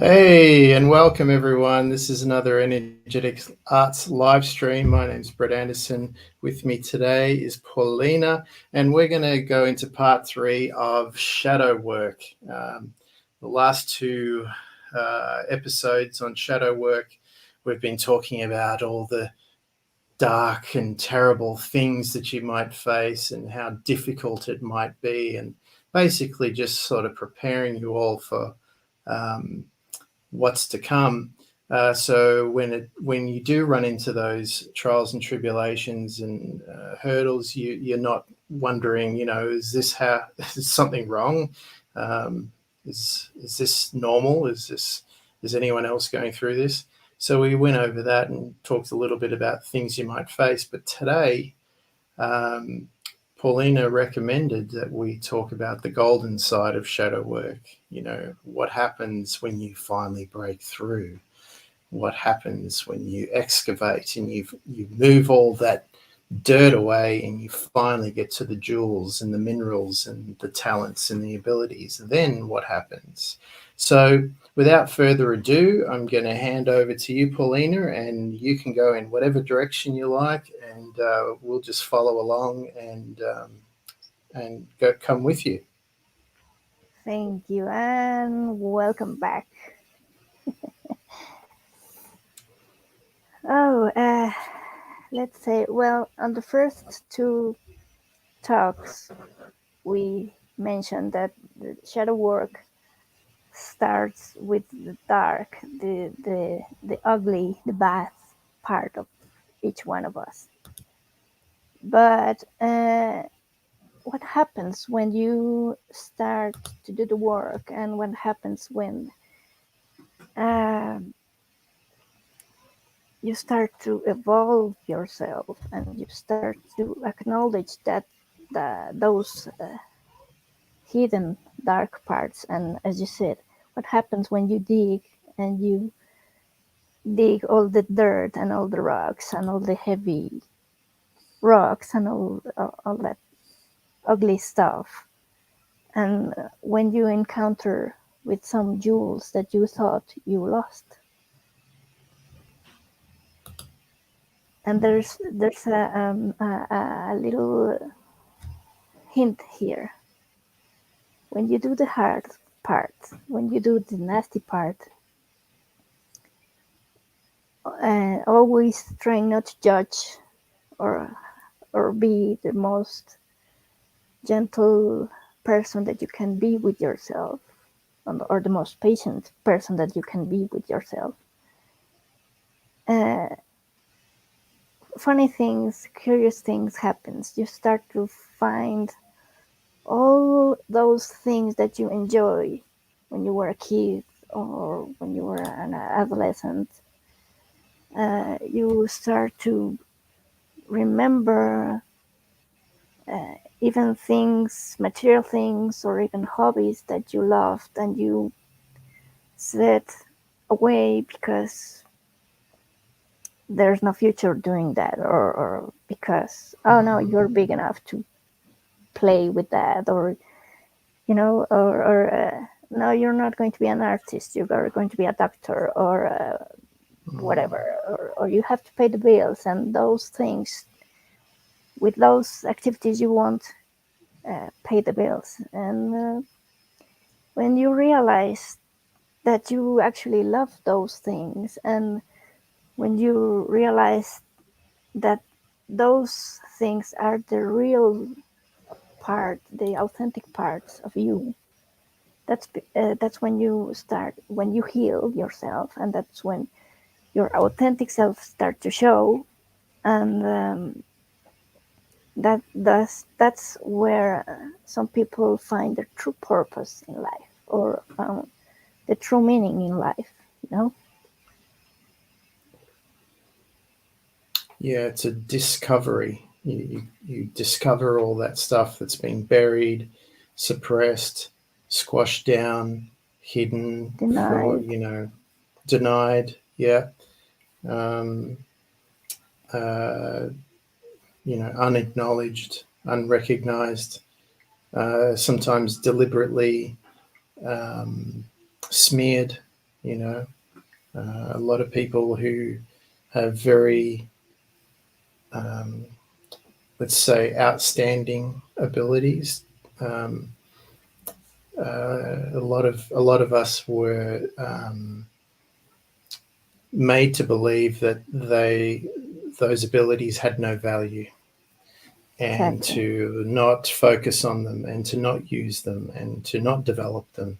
Hey, and welcome everyone. This is another Energetic Arts live stream. My name's Brett Anderson. With me today is Paulina, and we're going to go into part 3 of shadow work. The last two episodes on shadow work, we've been talking about all the dark and terrible things that you might face and how difficult it might be, and basically just sort of preparing you all for what's to come. So when you do run into those trials and tribulations and hurdles, you're not wondering, is is something wrong? Is this normal? Is anyone else going through this? So we went over that and talked a little bit about things you might face. But today, Paulina recommended that we talk about the golden side of shadow work. What happens when you finally break through? What happens when you excavate and you move all that dirt away and you finally get to the jewels and the minerals and the talents and the abilities? Then what happens? So without further ado, I'm going to hand over to you, Paulina, and you can go in whatever direction you like, and we'll just follow along and come with you. Thank you and welcome back. Let's say, well, on the first two talks, we mentioned that the shadow work starts with the dark, the ugly, the bad part of each one of us. But what happens when you start to do the work, and what happens when you start to evolve yourself and you start to acknowledge that those hidden dark parts? And as you said, what happens when you dig and you dig all the dirt and all the rocks and all the heavy rocks and all that ugly stuff, and when you encounter with some jewels that you thought you lost? And there's a little hint here. When you do the hard part, when you do the nasty part, always trying not to judge or be the most gentle person that you can be with yourself, or the most patient person that you can be with yourself. Funny things, curious things happens. You start to find all those things that you enjoy when you were a kid or when you were an adolescent. You start to remember even things, material things, or even hobbies that you loved and you set away because there's no future doing that, or because, oh no, you're big enough to play with that, or no, you're not going to be an artist, you're going to be a doctor, or whatever, or you have to pay the bills, and those things, with those activities you won't pay the bills. And when you realize that you actually love those things, and when you realize that those things are the real part, the authentic parts of you, that's when you heal yourself, and that's when your authentic self start to show. And that's where some people find their true purpose in life, or found the true meaning in life. Yeah, it's a discovery. You discover all that stuff that's been buried, suppressed, squashed down, hidden, for Denied. denied. Yeah, um, uh, unacknowledged, unrecognized, sometimes deliberately smeared, You know, a lot of people who have very, um, let's say, outstanding abilities. Um, a lot of us were made to believe that those abilities had no value, and Exactly. to not focus on them, and to not use them, and to not develop them.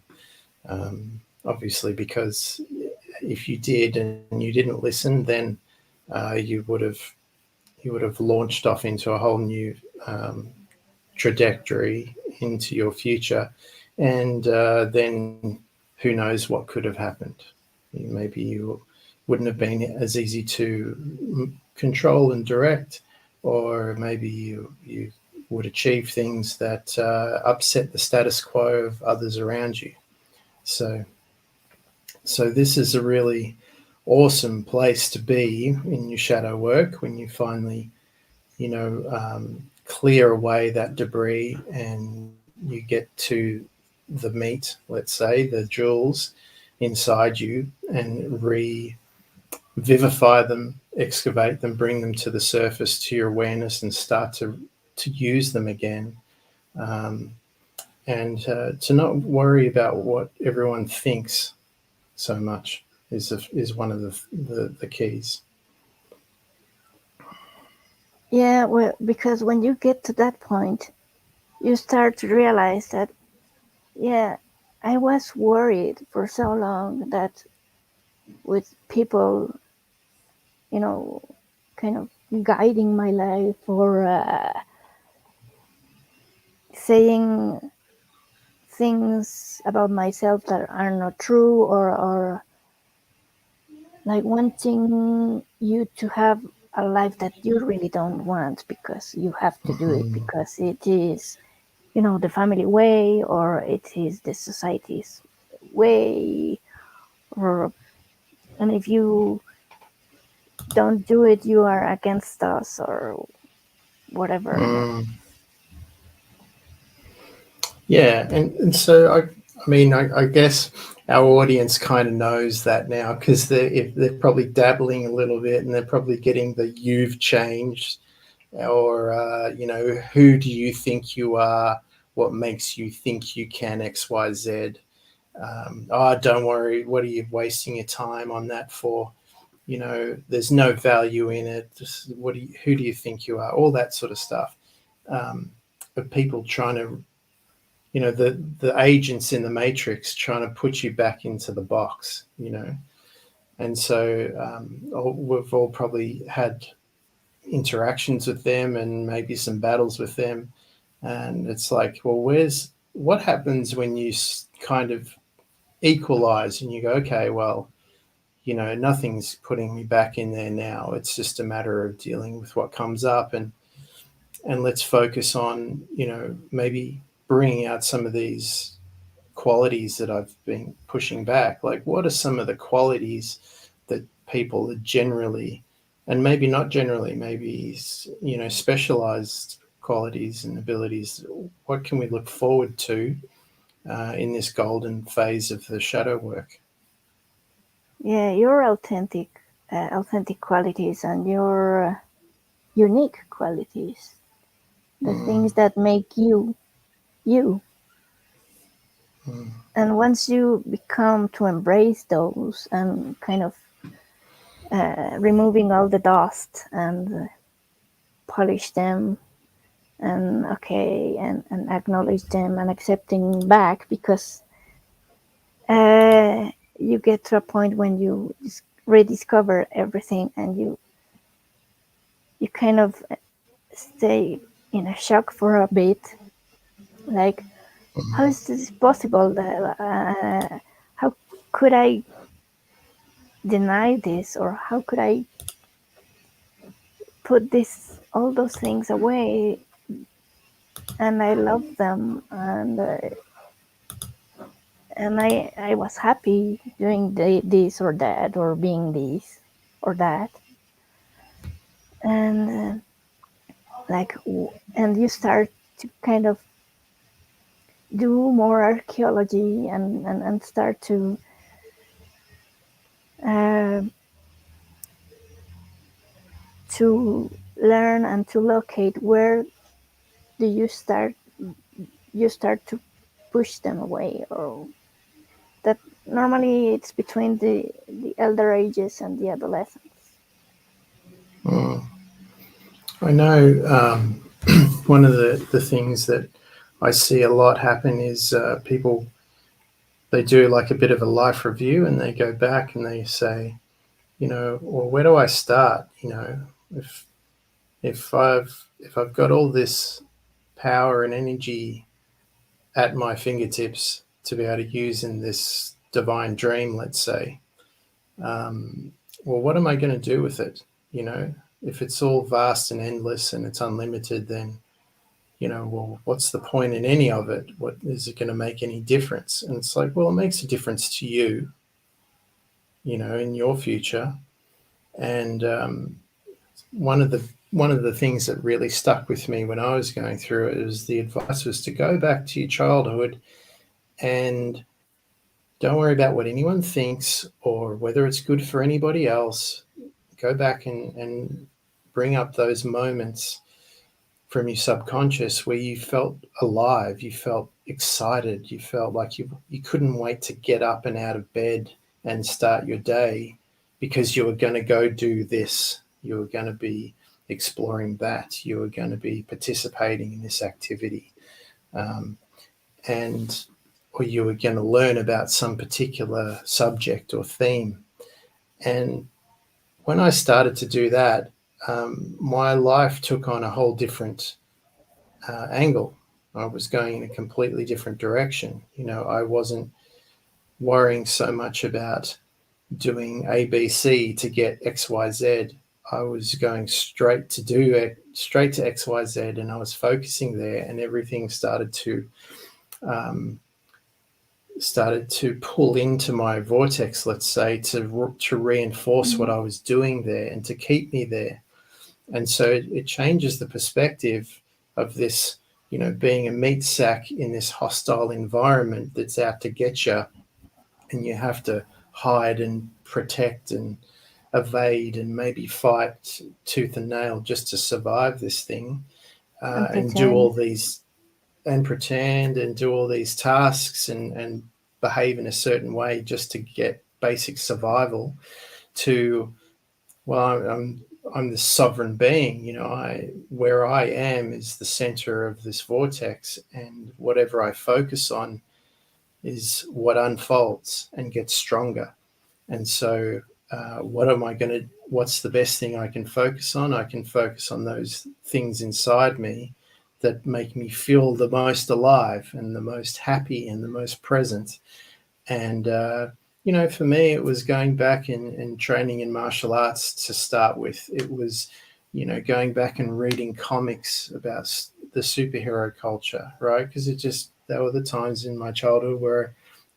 Um, Obviously, because if you did and you didn't listen, then you would have launched off into a whole new um, trajectory into your future, and then who knows what could have happened. Maybe you wouldn't have been as easy to control and direct, or maybe you would achieve things that upset the status quo of others around you. So this is a really awesome place to be in your shadow work when you finally, you know, clear away that debris and you get to the meat, let's say, the jewels inside you, and revivify them, excavate them, bring them to the surface, to your awareness, and start to use them again. Um, and to not worry about what everyone thinks so much is one of the keys. Yeah, well, because when you get to that point, you start to realize that, yeah, I was worried for so long that with people, you know, kind of guiding my life or saying things about myself that are not true, or like wanting you to have a life that you really don't want because you have to do it Mm. because it is, you know, the family way, or it is the society's way, or and if you don't do it you are against us or whatever. Mm. Yeah, and so I mean, I guess our audience kind of knows that now, because they're probably dabbling a little bit, and they're probably getting the "you've changed," or who do you think you are? What makes you think you can X, Y, Z? Oh, don't worry. What are you wasting your time on that for? There's no value in it. Just, who do you think you are? All that sort of stuff. Um, of people trying to, the agents in the matrix trying to put you back into the box. And so we've all probably had interactions with them, and maybe some battles with them, and it's like, well, what happens when you kind of equalize, and you go, okay, well, nothing's putting me back in there now. It's just a matter of dealing with what comes up, and let's focus on, maybe bringing out some of these qualities that I've been pushing back. Like, what are some of the qualities that people are generally, and maybe not generally, maybe, specialized qualities and abilities? What can we look forward to in this golden phase of the shadow work? Yeah, your authentic qualities and your unique qualities, the Mm, things that make you you. mm, And once you become to embrace those and kind of removing all the dust and polish them and okay and acknowledge them and accepting back, because you get to a point when you rediscover everything and you kind of stay in a shock for a bit, like, how is this possible that how could I deny this, or how could I put this all those things away and I love them, and I was happy doing this or that or being this or that, and like and you start to kind of do more archaeology and start to uh, to learn and to locate where do you start to push them away, or that normally it's between the elder ages and the adolescence. Mm. I know one of the things that I see a lot happen is people, they do like a bit of a life review and they go back and they say, well, where do I start? If if I've got all this power and energy at my fingertips to be able to use in this divine dream, let's say, um, well, what am I going to do with it? You know, if it's all vast and endless and it's unlimited, then well, what's the point in any of it? What is it going to make any difference? And it's like, well, it makes a difference to you, in your future. And one of the things that really stuck with me when I was going through it was the advice was to go back to your childhood and don't worry about what anyone thinks or whether it's good for anybody else. Go back and bring up those moments from your subconscious where you felt alive, you felt excited, you felt like you couldn't wait to get up and out of bed and start your day because you were going to go do this, you were going to be exploring that, you were going to be participating in this activity, um, and or you were going to learn about some particular subject or theme. And when I started to do that, my life took on a whole different angle. I was going in a completely different direction. I wasn't worrying so much about doing ABC to get XYZ. I was going straight to do it, straight to XYZ, and I was focusing there, and everything um, started to pull into my vortex, let's say, to reinforce what Mm-hmm. I was doing there and to keep me there. And so it changes the perspective of this, being a meat sack in this hostile environment that's out to get you, and you have to hide and protect and evade and maybe fight tooth and nail just to survive this thing, And and do all pretend. these and pretend and do all these tasks and behave in a certain way just to get basic survival. To, well, I'm this sovereign being. I where I am is the center of this vortex, and whatever I focus on is what unfolds and gets stronger. And so, what am I going to? What's the best thing I can focus on? I can focus on those things inside me that make me feel the most alive and the most happy and the most present. And for me, it was going back and training in martial arts to start with. It was, going back and reading comics about the superhero culture, right? Because there were the times in my childhood where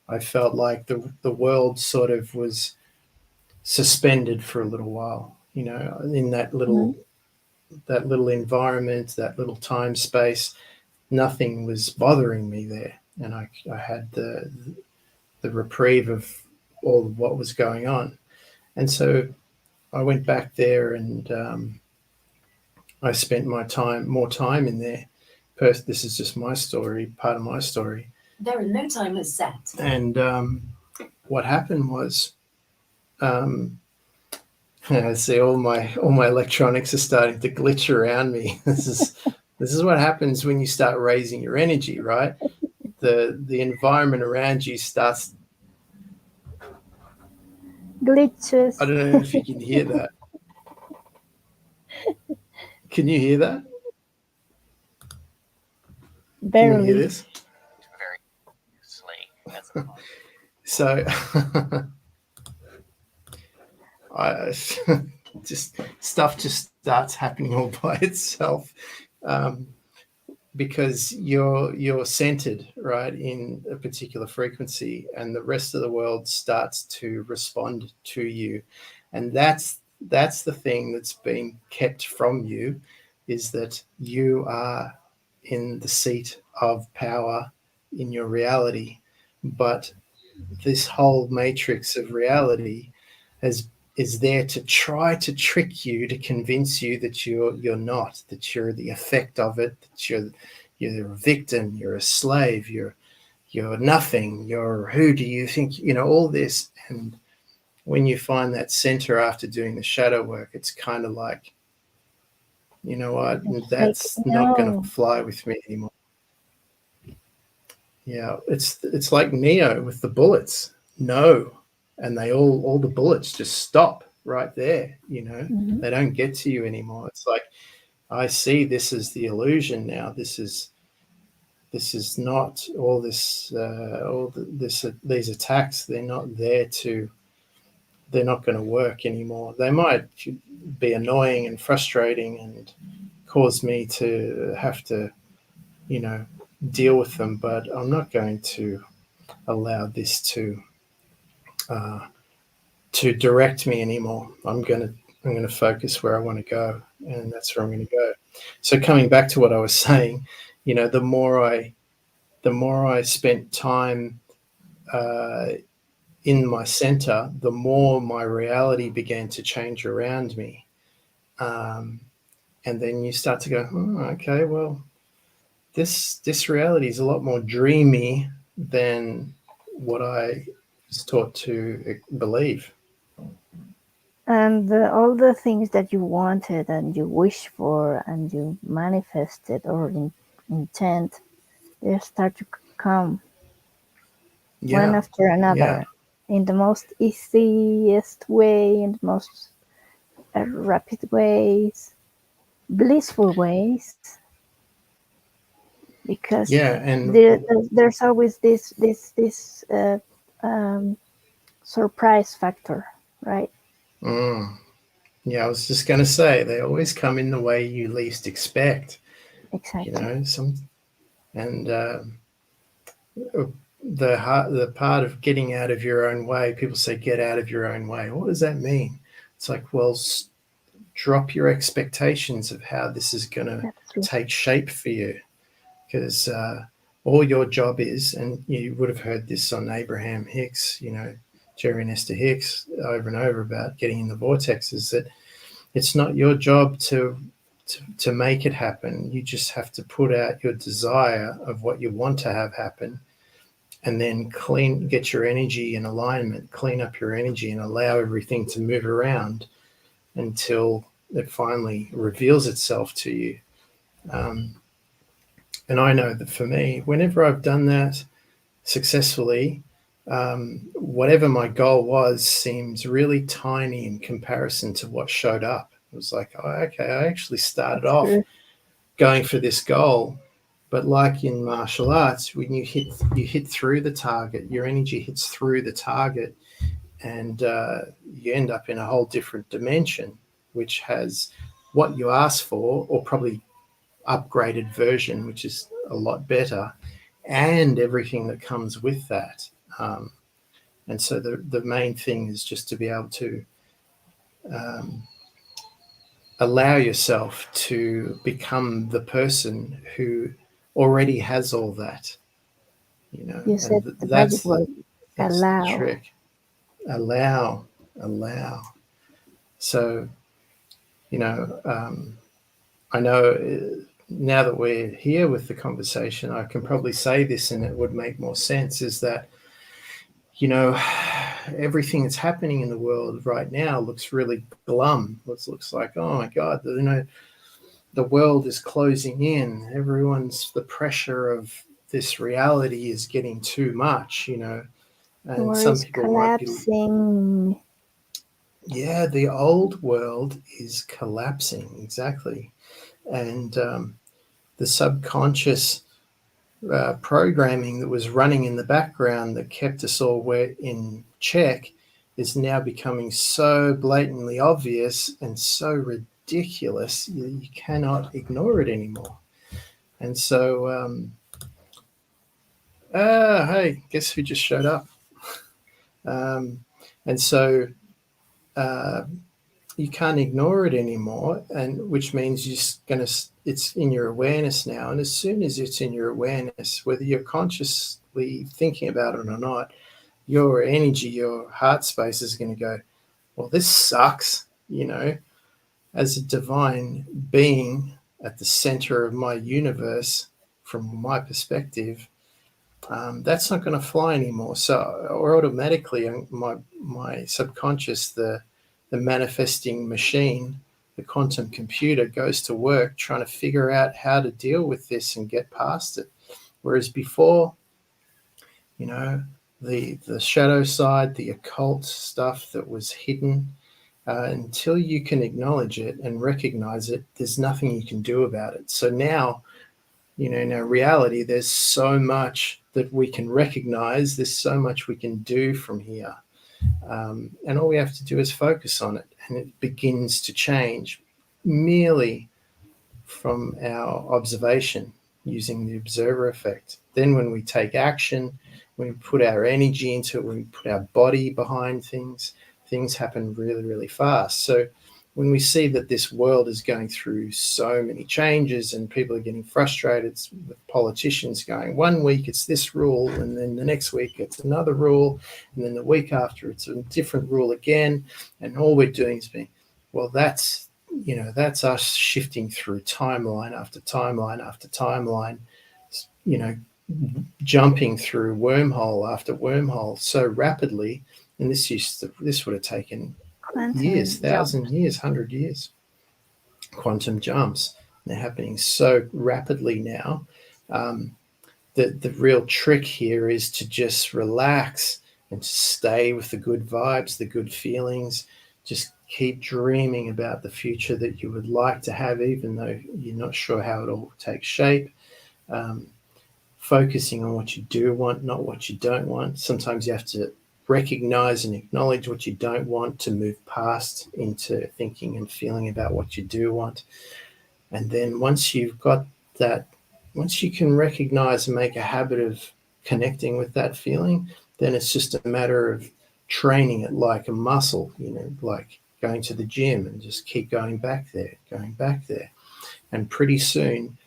I felt like the world sort of was suspended for a little while, in Mm-hmm. that little environment, that little time space. Nothing was bothering me there, and I had the reprieve of all of what was going on. And so I went back there and I spent more time in there. This is just my story, part of my story. There are no timers set. And what happened was, um, I see all my electronics are starting to glitch around me. This is what happens when you start raising your energy, right? The environment around you starts. I Glitches. don't know if you can hear that. Can you hear that? Can you hear Barely. this? So I just stuff just starts happening all by itself, um, because you're centered right in a particular frequency, and the rest of the world starts to respond to you, and that's the thing that's being kept from you, is that you are in the seat of power in your reality, but this whole matrix of reality is there to try to trick you, to convince you that you're not, that you're the effect of it, that you're a victim, you're a slave, you're nothing, you're who do you think, all this. And when you find that center after doing the shadow work, it's kind of like, you know what, It's like, that's not going to no. fly with me anymore. Yeah, it's like Neo with the bullets. No. And all the bullets just stop right there, Mm-hmm. They don't get to you anymore. It's like, I see this as the illusion now. This is not all this these attacks, they're not there to, they're not going to work anymore. They might be annoying and frustrating and cause me to have to, deal with them, but I'm not going to allow this uh, to direct me anymore. I'm going to focus where I want to go, and that's where I'm going to go. So coming back to what I was saying, the more I spent time uh, in my center, the more my reality began to change around me. And then you start to go, oh, okay, well, this reality is a lot more dreamy than what I was taught to believe. And all the things that you wanted and you wish for and you manifested or intent, they start to come one Yeah, after yeah, another in the most easiest way, in the most rapid ways, blissful ways, because yeah, and there's always this um, surprise factor, right? mm, yeah, I was just going to say they always come in the way you least expect. Exactly. Some and the part of getting out of your own way. People say get out of your own way. What does that mean? It's like, well, drop your expectations of how this is going to Absolutely. take shape for you, because all your job is, and you would have heard this on Abraham Hicks, Jerry and Esther Hicks over and over about getting in the vortex, is that it's not your job to make it happen. You just have to put out your desire of what you want to have happen, and then get your energy in alignment, clean up your energy, and allow everything to move around until it finally reveals itself to you. Um, and I know that for me, whenever I've done that successfully, whatever my goal was seems really tiny in comparison to what showed up. It was like, oh, okay, I actually started That's off true. going for this goal, but like in martial arts, when you hit through the target, your energy hits through the target, and you end up in a whole different dimension, which has what you asked for, or probably upgraded version, which is a lot better, and everything that comes with that. Um, and so the main thing is just to be able to um, allow yourself to become the person who already has all that, You and said the magic word, that's the allow. trick. Allow. So, I know now that we're here with the conversation, I can probably say this and it would make more sense, is that, you know, everything that's happening in the world right now looks really glum. It looks like, oh my God, the world is closing in. The pressure of this reality is getting too much, The and world some is people might be, collapsing. yeah, the old world is collapsing, exactly. And the subconscious programming that was running in the background that kept us all in check is now becoming so blatantly obvious and so ridiculous you cannot ignore it anymore. And so, hey, guess who just showed up? And so uh, you can't ignore it anymore, and which means it's in your awareness now. And as soon as it's in your awareness, whether you're consciously thinking about it or not, your energy, your heart space is going to go, well, this sucks, you know, as a divine being at the center of my universe, from my perspective, that's not going to fly anymore. So, or automatically, my subconscious, the manifesting machine, the quantum computer, goes to work trying to figure out how to deal with this and get past it. Whereas before, you know, the shadow side, the occult stuff that was hidden, until you can acknowledge it and recognize it, there's nothing you can do about it. So now, you know, in our reality, there's so much that we can recognize, there's so much we can do from here. And all we have to do is focus on it, and it begins to change merely from our observation using the observer effect. Then, when we take action, when we put our energy into it, when we put our body behind things, things happen really, really fast. So, when we see that this world is going through so many changes and people are getting frustrated with politicians going, 1 week it's this rule, and then the next week it's another rule, and then the week after it's a different rule again, and all we're doing is being, well, that's, you know, that's us shifting through timeline after timeline after timeline, you know, jumping through wormhole after wormhole so rapidly. And this would have taken years, Quantum jump. 1,000 years, 100 years. Quantum jumps, they're happening so rapidly now. The real trick here is to just relax and to stay with the good vibes, the good feelings. Just keep dreaming about the future that you would like to have, even though you're not sure how it all takes shape. Um, Focusing on what you do want, not what you don't want. Sometimes you have to recognize and acknowledge what you don't want to move past into thinking and feeling about what you do want. And then once you've got that, once you can recognize and make a habit of connecting with that feeling, then it's just a matter of training it like a muscle, you know, like going to the gym, and just keep going back there, going back there. And pretty soon,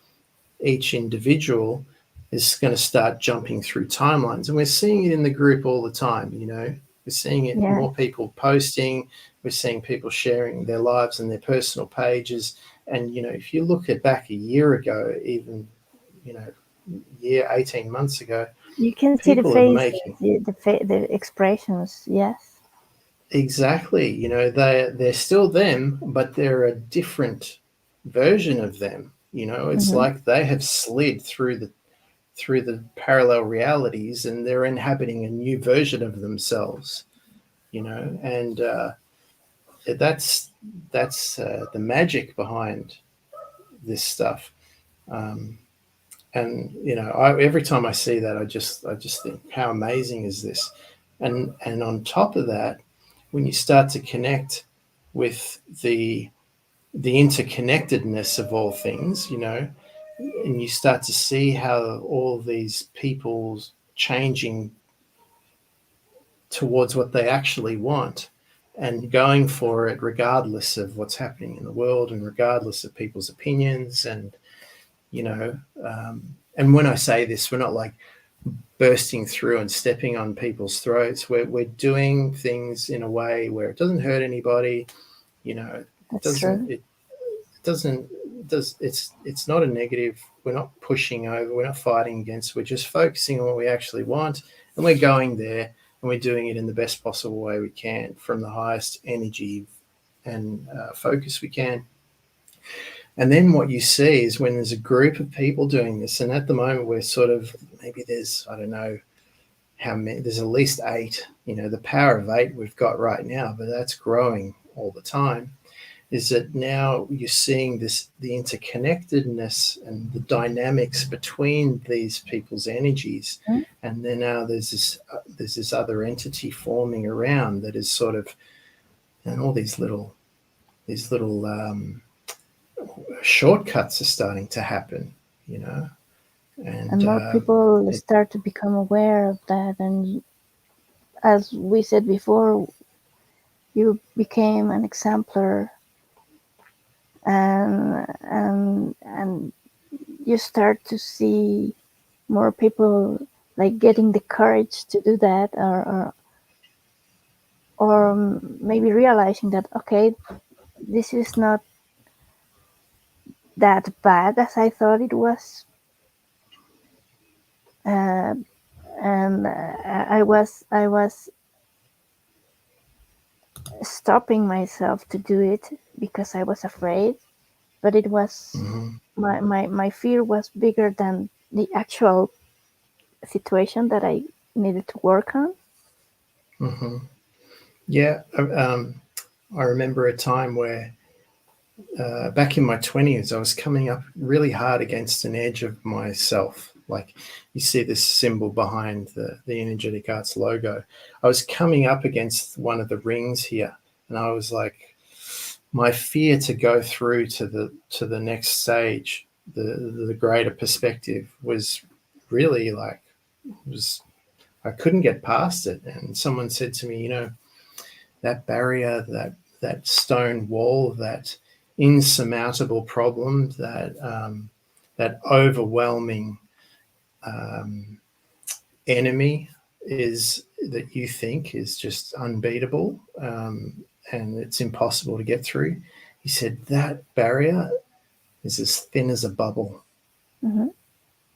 each individual is going to start jumping through timelines. And we're seeing it in the group all the time, you know. We're seeing it, Yeah, more people posting, we're seeing people sharing their lives and their personal pages. And, you know, if you look at back a year ago, even, you know, year, 18 months ago, you can see the people are faces, making, the expressions. Yes. exactly, you know, they're still them, but they're a different version of them. You know, it's Hmm. like they have slid through the parallel realities, and they're inhabiting a new version of themselves, you know. And that's the magic behind this stuff. um, and you know, every time I see that, I just think, how amazing is this? And on top of that, when you start to connect with the interconnectedness of all things, you know, and you start to see how all these people's changing towards what they actually want and going for it regardless of what's happening in the world and regardless of people's opinions. And you know, and when I say this, we're not like bursting through and stepping on people's throats. We're doing things in a way where it doesn't hurt anybody, you know. That's Doesn't true. it doesn't does it's not a negative. We're not pushing over, we're not fighting against, we're just focusing on what we actually want, and we're going there, and we're doing it in the best possible way we can, from the highest energy and focus we can. And then what you see is when there's a group of people doing this, and at the moment we're sort of, maybe there's, I don't know how many, there's at least 8, you know, the power of 8 we've got right now, but that's growing all the time. Is that now you're seeing this, the interconnectedness and the dynamics between these people's energies. Mhm. And then now there's this other entity forming around that is sort of, and all these little shortcuts are starting to happen, you know. And And more people it, start to become aware of that. And as we said before, you became an exemplar, and you start to see more people like getting the courage to do that, or or maybe realizing that, okay, this is not that bad as I thought it was. uh, and I was stopping myself to do it because I was afraid, but it was Hmm. my fear was bigger than the actual situation that I needed to work on. Hmm. Yeah, I remember a time where back in my 20s, I was coming up really hard against an edge of myself. Like you see this symbol behind the Energetic Arts logo. I was coming up against one of the rings here, and I was like, my fear to go through to the next stage, the greater perspective, was really like was I couldn't get past it. And someone said to me, that barrier, that stone wall, that insurmountable problem, that overwhelming um, enemy is that you think is just unbeatable, and it's impossible to get through. He said that barrier is as thin as a bubble. Hmm.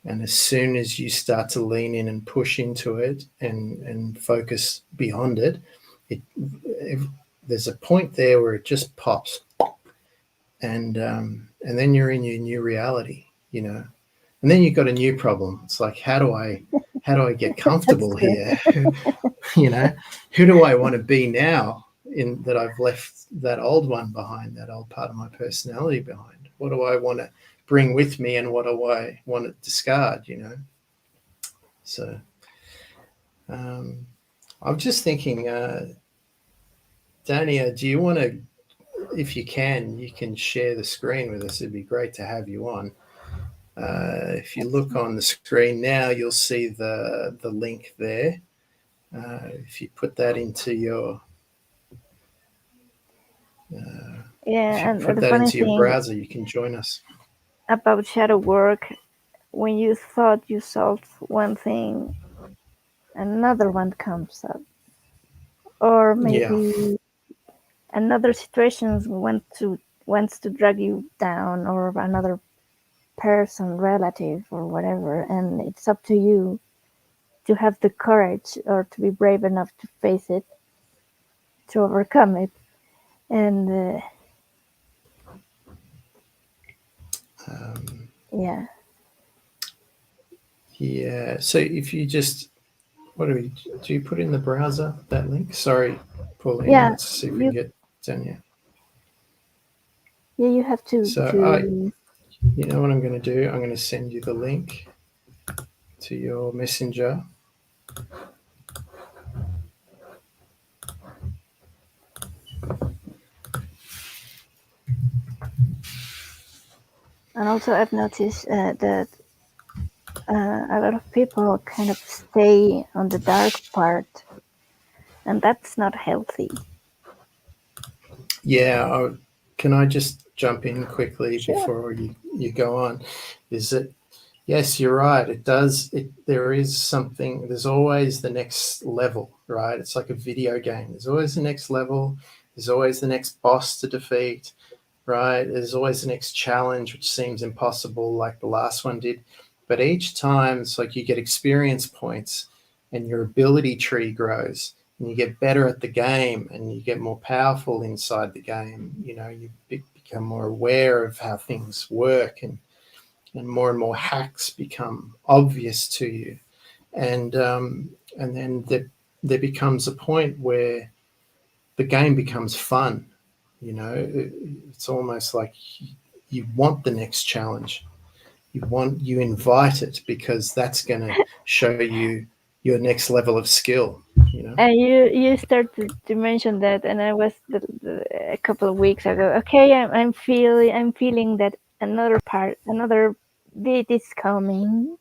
And as soon as you start to lean in and push into it and focus beyond it, it there's a point there where it just pops, and then you're in your new reality, and then you've got a new problem. It's like, how do I get That's comfortable true. here? you know, who do I want to be now? In that I've left that old one behind, that old part of my personality behind. What do I want to bring with me, and what do I want to discard? So um, I'm just thinking, Dania, do you want to, if you can share the screen with us. It'd be great to have you on. If you look on the screen now, you'll see the link there. If you put that into your if Yeah, you and put the that funny into your thing browser, you can join us. about shadow work, when you thought you solved one thing, another one comes up, or Yeah. maybe another situation wants to drag you down, or another person, relative, or whatever, and it's up to you to have the courage or to be brave enough to face it, to overcome it. And Um, yeah, yeah. So if you just, do you put in the browser that link? Sorry, Pauline. yeah, Let's see if we can you get Dania. yeah you have So to you know what I'm going to do? I'm going to send you the link to your messenger. And also I've noticed that a lot of people kind of stay on the dark part, and that's not healthy. Yeah, can I just jump in quickly Sure. before you go on? Is that yes, you're right. It does. There is something. There's always the next level, right? It's like a video game. There's always the next level. There's always the next boss to defeat, right? There's always the next challenge, which seems impossible, like the last one did. But each time, it's like you get experience points, and your ability tree grows, and you get better at the game, and you get more powerful inside the game. You become more aware of how things work, and more hacks become obvious to you, and then there becomes a point where the game becomes fun. It's almost like you want the next challenge. You invite it because that's going to show you your next level of skill. You know. And you started to mention that, and I was a couple of weeks ago. Okay, I'm feeling that another bit is coming,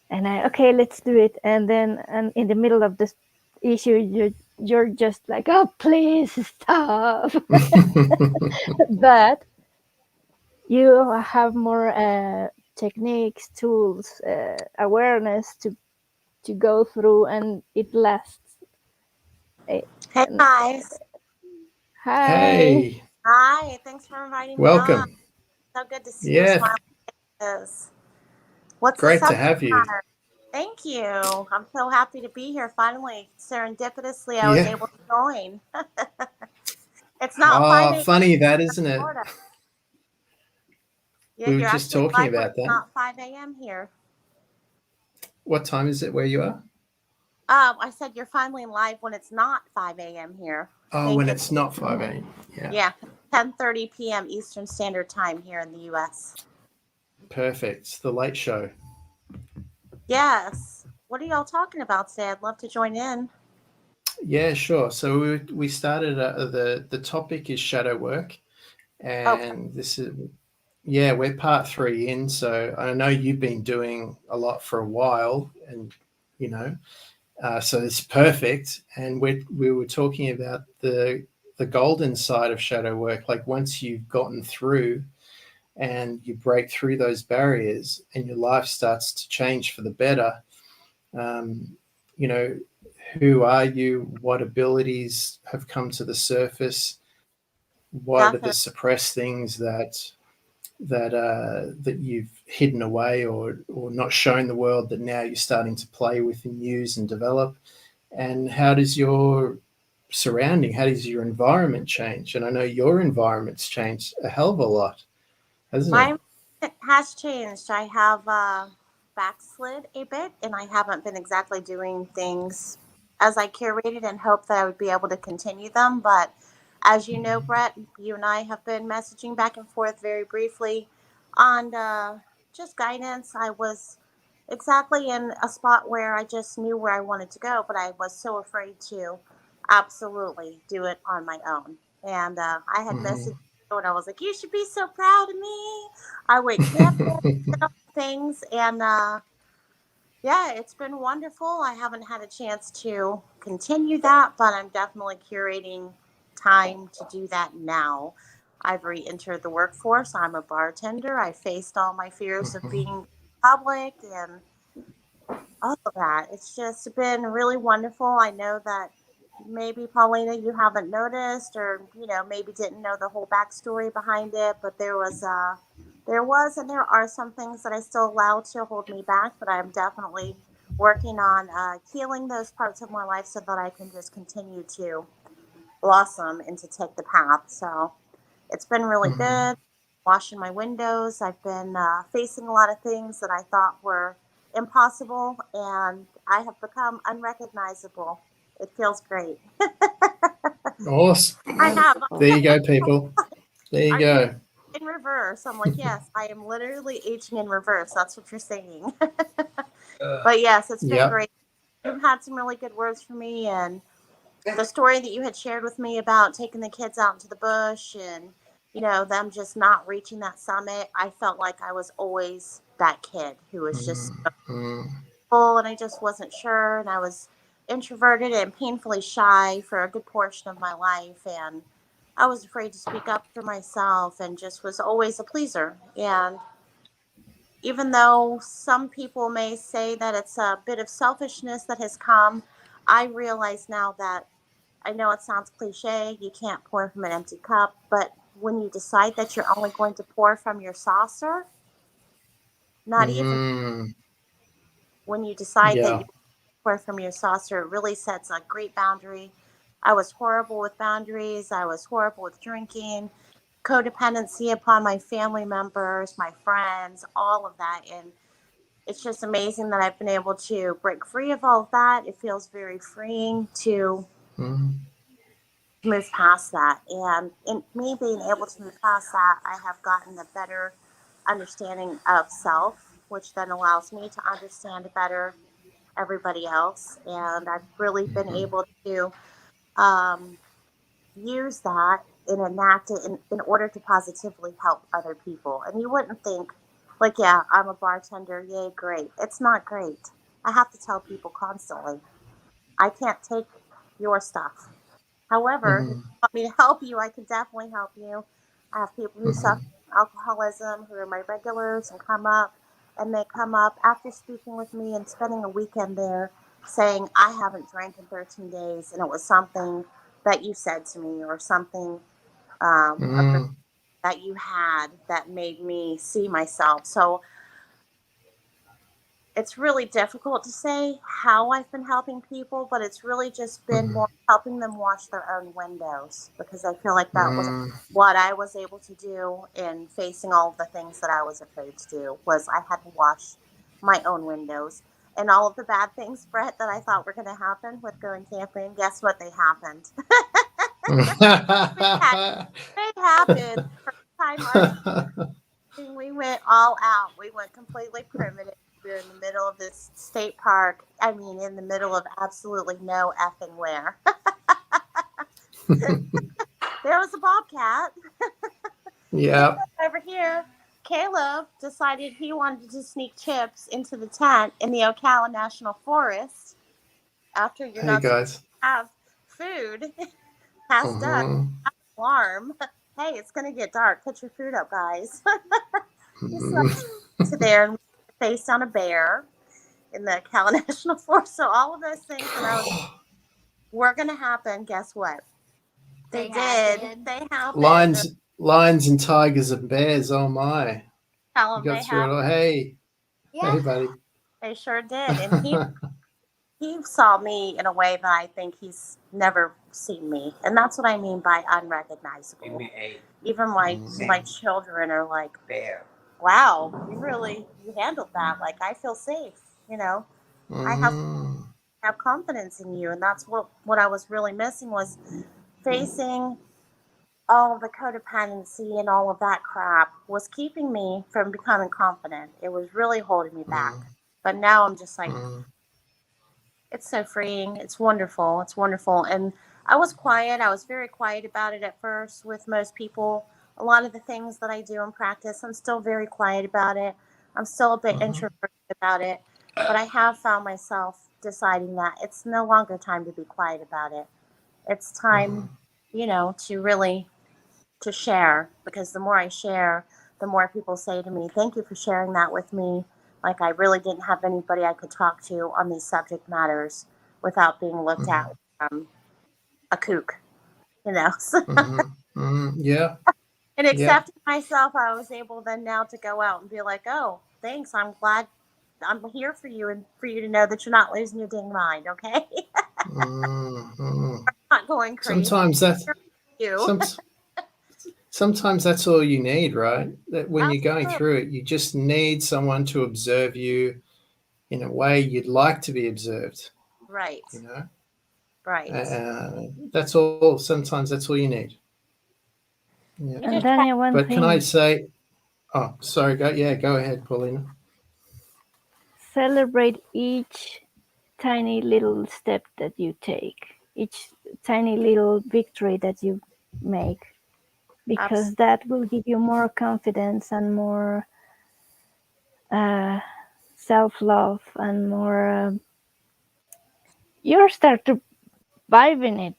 and okay, let's do it. And then, and in the middle of this issue, you're just like, oh, please stop. But you have more techniques, tools, awareness to go through, and it lasts. Eh, Hey and- guys. Hi. Hey, Hi. Thanks for inviting me on. welcome. So good to see your Yeah, smile faces. What's the great to subject have you. matter? Thank you. I'm so happy to be here. Finally, serendipitously, I was Yeah. able to join. It's not 5 Oh, a.m. funny that, in isn't it? Florida. Yeah, We were you're just actually talking live when about it's that. not 5 a.m. here. What time is it where you are? I said you're finally live when it's not 5 a.m. here. Oh, Thank when you. it's not 5 a.m. Yeah, Yeah, 10:30 p.m. Eastern Standard Time here in the U.S. perfect. The late show. Yes. What are y'all talking about today? I'd love to join in. Yeah, sure. So we started the topic is shadow work, Okay. and this is yeah, we're part three in. So I know you've been doing a lot for a while, and you know, so it's perfect. And we were talking about the golden side of shadow work. Like once you've gotten through and you break through those barriers, and your life starts to change for the better. Um, you know, who are you? What abilities have come to the surface? What are the Definitely. suppressed things that you've hidden away or not shown the world that now you're starting to play with and use and develop? And how does your surrounding, how does your environment change? And I know your environment's changed a hell of a lot, hasn't it? My it has changed. I have backslid a bit, and I haven't been exactly doing things as I curated and hoped that I would be able to continue them. But as you know, Brett, you and I have been messaging back and forth very briefly on just guidance. I was exactly in a spot where I just knew where I wanted to go, but I was so afraid to absolutely do it on my own. And I had Mm-hmm. messaged you and I was like, "You should be so proud of me. I went camping, did all the things, and yeah, it's been wonderful. I haven't had a chance to continue that, but I'm definitely curating time to do that now. I've re entered the workforce. I'm a bartender. I faced all my fears of being public and all of that. It's just been really wonderful. I know that maybe Paulina, you haven't noticed, or maybe didn't know the whole backstory behind it, but there was, and there are some things that I still allow to hold me back, but I'm definitely working on healing those parts of my life so that I can just continue to blossom and to take the path. So it's been really Mm-hmm. good. Washing my windows. I've been facing a lot of things that I thought were impossible, and I have become unrecognizable. It feels great. I Awesome. have. There you go, people. There you Are you go. in reverse? I'm like, yes, I am literally aging in reverse. That's what you're saying. But yes, it's been Yep. great. You've had some really good words for me, and the story that you had shared with me about taking the kids out into the bush and them just not reaching that summit. I felt like I was always that kid who was just so Mm-hmm. full, and I just wasn't sure, and I was introverted and painfully shy for a good portion of my life, and I was afraid to speak up for myself and just was always a pleaser. And even though some people may say that it's a bit of selfishness that has come, I realize now that I know it sounds cliche, you can't pour from an empty cup, but when you decide that you're only going to pour from your saucer, not even Mm-hmm. when you decide that you Yeah. pour from your saucer, it really sets a great boundary. I was horrible with boundaries, I was horrible with drinking, codependency upon my family members, my friends, all of that. And it's just amazing that I've been able to break free of all of that. It feels very freeing to Mm-hmm. move past that. And in me being able to move past that, I have gotten a better understanding of self, which then allows me to understand better everybody else. And I've really been Mm-hmm. able to um, use that and enact it in order to positively help other people. And you wouldn't think, like, yeah, I'm a bartender, yay, great. It's not great. I have to tell people constantly, I can't take your stuff. However, if you Mm-hmm. want me to help you, I can definitely help you. I have people who suffer Mm-hmm. from alcoholism who are my regulars and come up, and they come up after speaking with me and spending a weekend there, saying, I haven't drank in 13 days, and it was something that you said to me or something that you had that made me see myself. So it's really difficult to say how I've been helping people, but it's really just been more helping them wash their own windows, because I feel like that was what I was able to do in facing all of the things that I was afraid to do. Was I had to wash my own windows, and all of the bad things, Brett, that I thought were going to happen with going camping. Guess what? They happened. They happened. First time our we went all out. We went completely primitive. We were in the middle of this state park. I mean, in the middle of absolutely no effing where. There was a bobcat. Yeah. Over here, Caleb decided he wanted to sneak chips into the tent in the Ocala National Forest after you're Hey not supposed guys. to have food past dusk. Alarm. Hey, it's going to get dark. Put your food up, guys. He slept to there and faced on a bear in the Ocala National Forest. So all of those things that I was were going to happen, guess what? They did. They happened. Lions and tigers and bears. Oh my! Tell You them got they through it happened. all. Hey, hey, buddy. They sure did. And he saw me in a way that I think he's never seen me. And that's what I mean by unrecognizable. Even my children are like, bear. Wow, you handled that. Like, I feel safe, you know. I have confidence in you, and that's what I was really missing, was facing all the codependency and all of that crap was keeping me from becoming confident. It was really holding me back. But now I'm just like, it's so freeing. It's wonderful. It's wonderful. And I was quiet. I was very quiet about it at first with most people. A lot of the things that I do in practice, I'm still very quiet about it. I'm still a bit introverted about it. But I have found myself deciding that it's no longer time to be quiet about it. It's time, to really to share, because the more I share, the more people say to me, thank you for sharing that with me. Like, I really didn't have anybody I could talk to on these subject matters without being looked at a kook, you know. Yeah. And accepting myself, I was able then now to go out and be like, oh, thanks. I'm glad I'm here for you, and for you to know that you're not losing your dang mind, okay? Not going crazy. Sometimes that's you. sometimes that's all you need, right? That when you're going Absolutely. through it, you just need someone to observe you in a way you'd like to be observed. Right. You know. Right. That's all. Sometimes that's all you need. Yeah. And then one But thing, can I say? Oh, sorry. Go ahead, Paulina. celebrate each tiny little step that you take, each tiny little victory that you make, because that will give you more confidence and more self-love and more you start to vibe in it.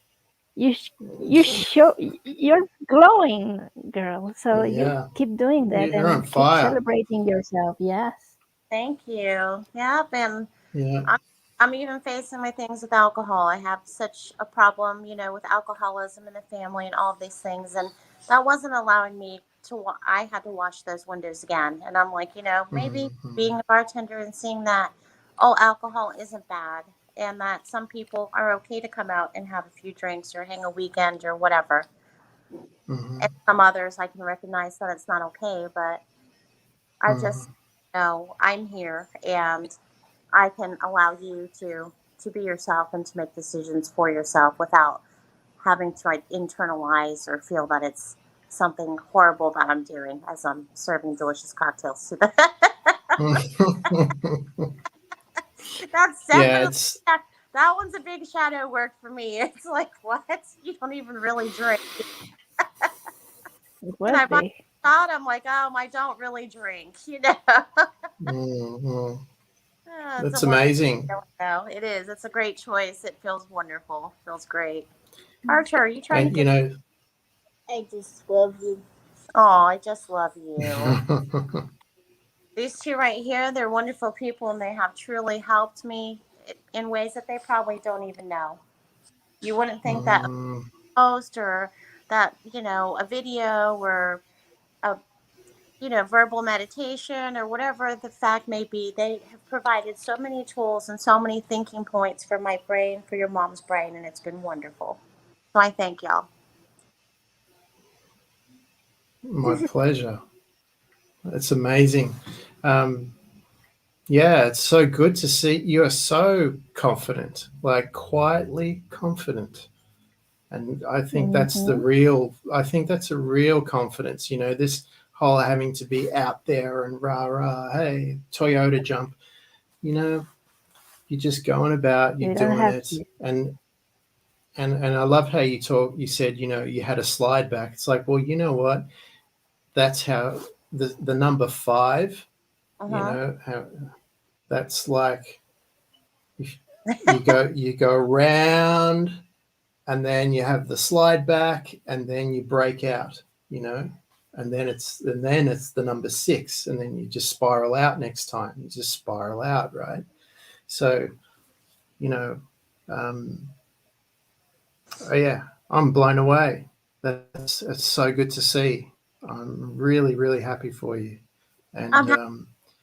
You show you're glowing, girl, so you Yeah. keep doing that You're on and keep fire. celebrating yourself. Yes. Thank you. Yep. And Yeah. I'm even facing my things with alcohol. I have such a problem, with alcoholism in the family and all of these things. And that wasn't allowing me to, I had to wash those windows again. And I'm like, maybe being a bartender and seeing that, oh, alcohol isn't bad. And that some people are okay to come out and have a few drinks or hang a weekend or whatever. And some others I can recognize that it's not okay. But I just know I'm here, and I can allow you to be yourself and to make decisions for yourself without having to internalize or feel that it's something horrible that I'm doing as I'm serving delicious cocktails to them. That's Yeah. definitely that one's a big shadow work for me. It's like, what? You don't even really drink. It And was I buy big. a shot, I'm like, I don't really drink, It's a That's wonderful amazing. feeling, though. It is. It's a great choice. It feels wonderful. Feels great. Archer, are you trying to And get? I just love you. Oh, I just love you. These two right here, they're wonderful people, and they have truly helped me in ways that they probably don't even know. You wouldn't think that a Mm, post or that, a video or a, verbal meditation or whatever the fact may be, they have provided so many tools and so many thinking points for my brain, for your mom's brain, and it's been wonderful. So I thank y'all. my pleasure. It's amazing. Um, yeah, it's so good to see you are so confident, like quietly confident. And I think that's the Mm-hmm. real, I think that's a real confidence, this whole having to be out there and rah, rah, hey, Toyota jump, you know, you're just going about, you're You don't doing have it. to. And I love how you said, you had a slide back. It's like, well, you know what? That's how the number 5, Uh-huh. how that's like you go around and then you have the slide back and then you break out, and then it's the number 6 and then you just spiral out next time. You just spiral out, right? So, you know, um, oh yeah, I'm blown away. It's so good to see. I'm really, really happy for you. I'm And happy.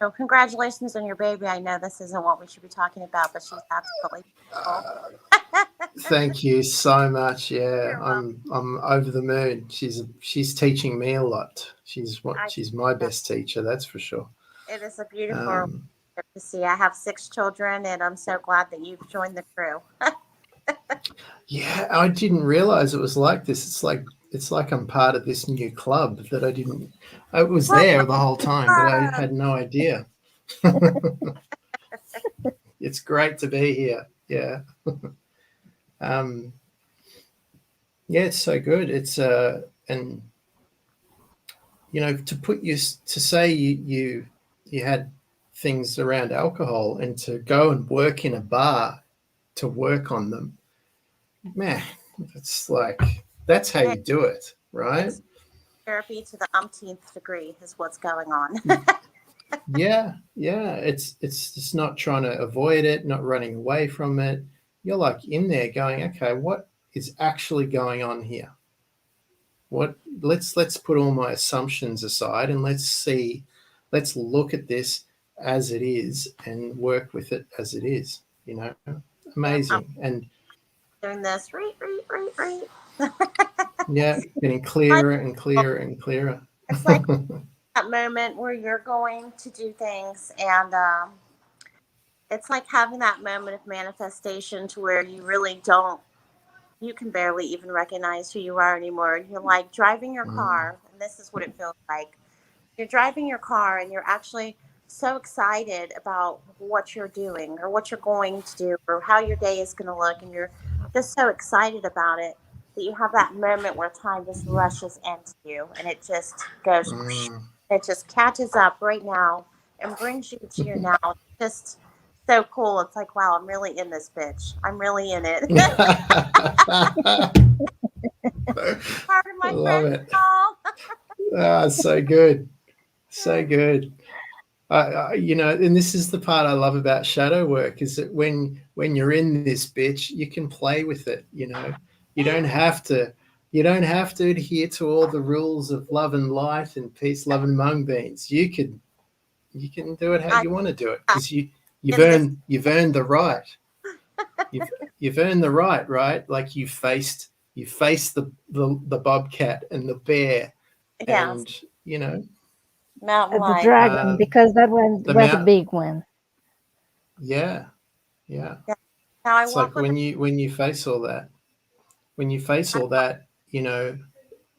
So congratulations on your baby. I know this isn't what we should be talking about, but she's absolutely beautiful. thank you so much. Yeah, You're welcome. I'm over the moon. She's teaching me a lot. I She's my know. best teacher, that's for sure. It is a beautiful Um, relationship to see. I have 6 children, and I'm so glad that you've joined the crew. yeah, I didn't realize it was like this. It's like I'm part of this new club that I didn't. I was What? there the whole time, but I had no idea. It's great to be here. Yeah. Um, yeah, it's so good. It's and to put you to say you had things around alcohol and to go and work in a bar to work on them, man, that's how Hey, you do it, right? it's therapy to the umpteenth degree, is what's going on. Yeah, it's just not trying to avoid it, not running away from it. You're like in there going, okay, what is actually going on here? What let's put all my assumptions aside and let's look at this as it is and work with it as it is, Yep, I'm amazing. And doing this. Reet, reet, reet, reet. yeah, getting Like, clearer and clearer and clearer. it's like that moment where you're going to do things, and it's like having that moment of manifestation to where you really don't, you can barely even recognize who you are anymore. You're like driving your Mm, car, and this is what it feels like. You're driving your car and you're actually so excited about what you're doing or what you're going to do or how your day is going to look, and you're just so excited about it that you have that moment where time just rushes into you and it just goes whoosh. mm. It just catches up right now and brings you to your now. It's just so cool. It's like, wow, I'm really in this bitch. I'm really in it. I Part of my love friends it. call. So good, so good. And this is the part I love about shadow work is that when you're in this bitch, you can play with it. You don't have to adhere to all the rules of love and light and peace, love and mung beans. You can do it how I you want to do it because you've in this. earned the right. You've you've earned the right, right? Like you faced the bobcat and the bear, Yeah, and mountain The lion. dragon, um, because that one the was a mount. big one. Yeah, yeah. Yeah. Now I It's like walk with a. when you face all that, when you face I, all that,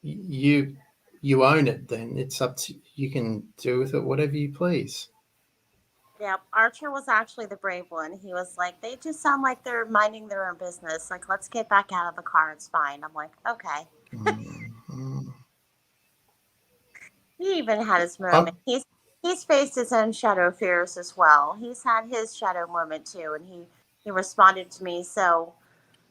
you you own it. Then it's up to you can do with it whatever you please. yeah, Archer was actually the brave one. He was like, they just sound like they're minding their own business. Like, let's get back out of the car. It's fine. I'm like, okay. Mm-hmm. He even had his moment. Oh, He's faced his own shadow fears as well. He's had his shadow moment too, and he responded to me so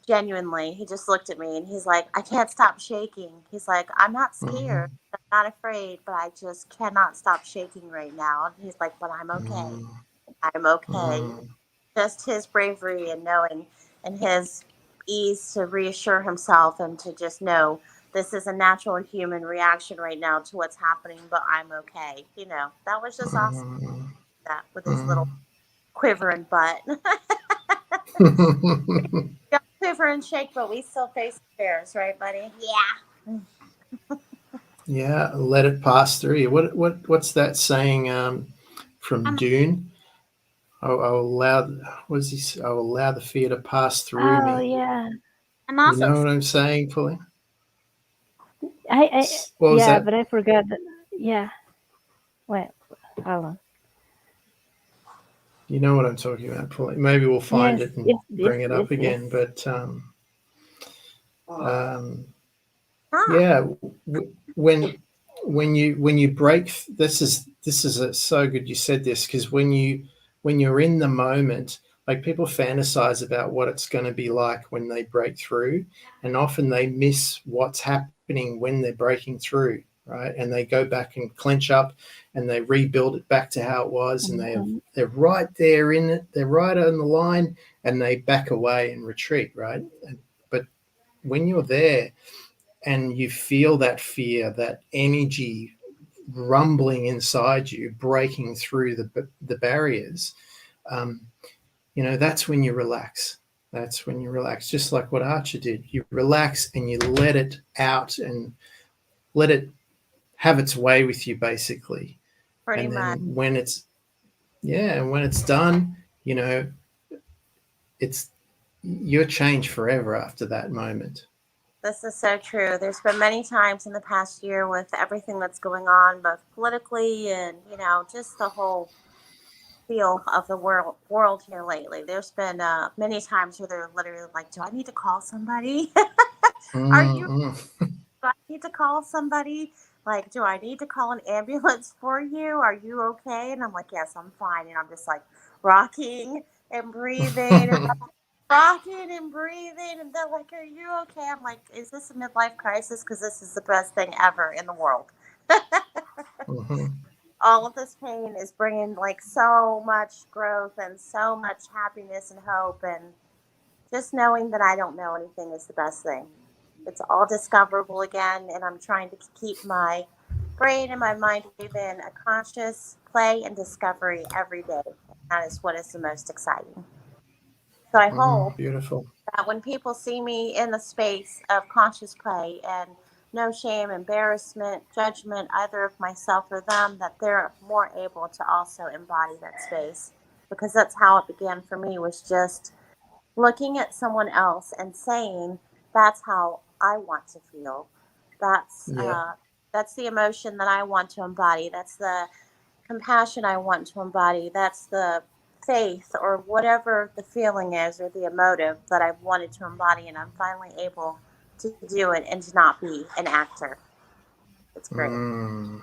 genuinely. He just looked at me and he's like, I can't stop shaking. He's like, I'm not scared. mm, I'm not afraid, but I just cannot stop shaking right now. And he's like, but I'm okay. mm, I'm okay. mm. just his bravery and knowing, and his ease to reassure himself and to just know this is a natural human reaction right now to what's happening, but I'm okay. That was just awesome. That with his little quivering butt. Got quiver and shake, but we still face bears, right, buddy? Yeah. Yeah, let it pass through you. What's that saying from I'm, Dune? I'll allow what is he? I'll allow the fear to pass through Oh me. yeah. I'm You also know what I'm saying, Pauline? I What was yeah, that? but I forgot that. Yeah. Wait, hold on. You know what I'm talking about, Pauline. Maybe we'll find Yes, it and yes, yes, bring it yes, up yes. again. But um, ah, yeah, when you break, this is so good you said this, because when you're in the moment, like people fantasize about what it's going to be like when they break through, and often they miss what's happening when they're breaking through, right? And they go back and clench up and they rebuild it back to how it was, and Mhm. they're right there in it, they're right on the line, and they back away and retreat, right? But when you're there and you feel that fear, that energy rumbling inside you, breaking through the barriers, um, that's when you relax. That's when you relax, just like what Archer did. You relax and you let it out and let it have its way with you, basically. pretty And much. then when it's done, you know, it's you're changed forever after that moment. This is so true. There's been many times in the past year with everything that's going on, both politically and just the whole feel of the world here lately. There's been many times where they're literally like, "Do I need to call somebody? Are you? Mm-mm. Do I need to call somebody? Like, do I need to call an ambulance for you? Are you okay?" And I'm like, "Yes, I'm fine." And I'm just like rocking and breathing and rocking and breathing. And they're like, "Are you okay?" I'm like, "Is this a midlife crisis? Because this is the best thing ever in the world." Mhm. All of this pain is bringing like so much growth and so much happiness and hope, and just knowing that I don't know anything is the best thing. It's all discoverable again, and I'm trying to keep my brain and my mind within a conscious play and discovery every day. That is what is the most exciting. So I hope Beautiful. that when people see me in the space of conscious play and no shame, embarrassment, judgment, either of myself or them, that they're more able to also embody that space. Because that's how it began for me, was just looking at someone else and saying, "That's how I want to feel. That's Yeah. uh, that's the emotion that I want to embody. That's the compassion I want to embody. That's the faith or whatever the feeling is or the emotive that I've wanted to embody." And I'm finally able to do it and to not be an actor. It's great. Mm.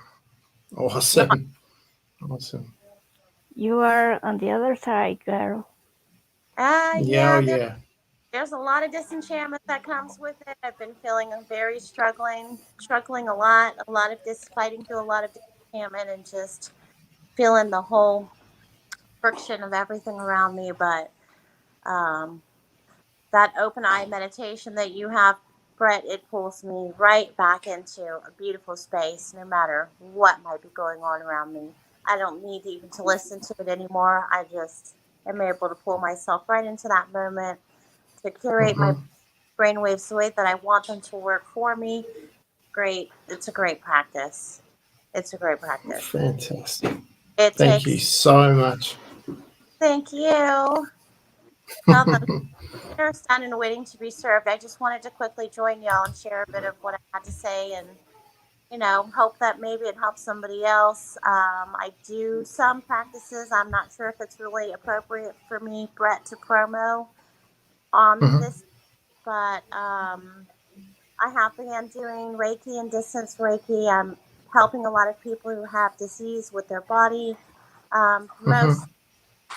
No, Awesome. Awesome. You are on the other side, girl. Yeah. Oh, yeah, yeah. there's a lot of disenchantment that comes with it. I've been feeling very struggling a lot of fighting through a lot of disenchantment and just feeling the whole friction of everything around me. But um, that open eye meditation that you have, Brett, it pulls me right back into a beautiful space, no matter what might be going on around me. I don't need even to listen to it anymore. I just am able to pull myself right into that moment to curate my Mm-hmm. brainwaves the way that I want them to work for me. Great. It's a great practice. It's a great practice. Fantastic. It Thank you takes, so much. thank you. Well, the dinner's done and waiting to be served. I just wanted to quickly join y'all and share a bit of what I had to say, and hope that maybe it helps somebody else. I do some practices. I'm not sure if it's really appropriate for me, Brett, to promo on Mhm. this, but I have began doing Reiki and distance Reiki. I'm helping a lot of people who have disease with their body. Most Mhm.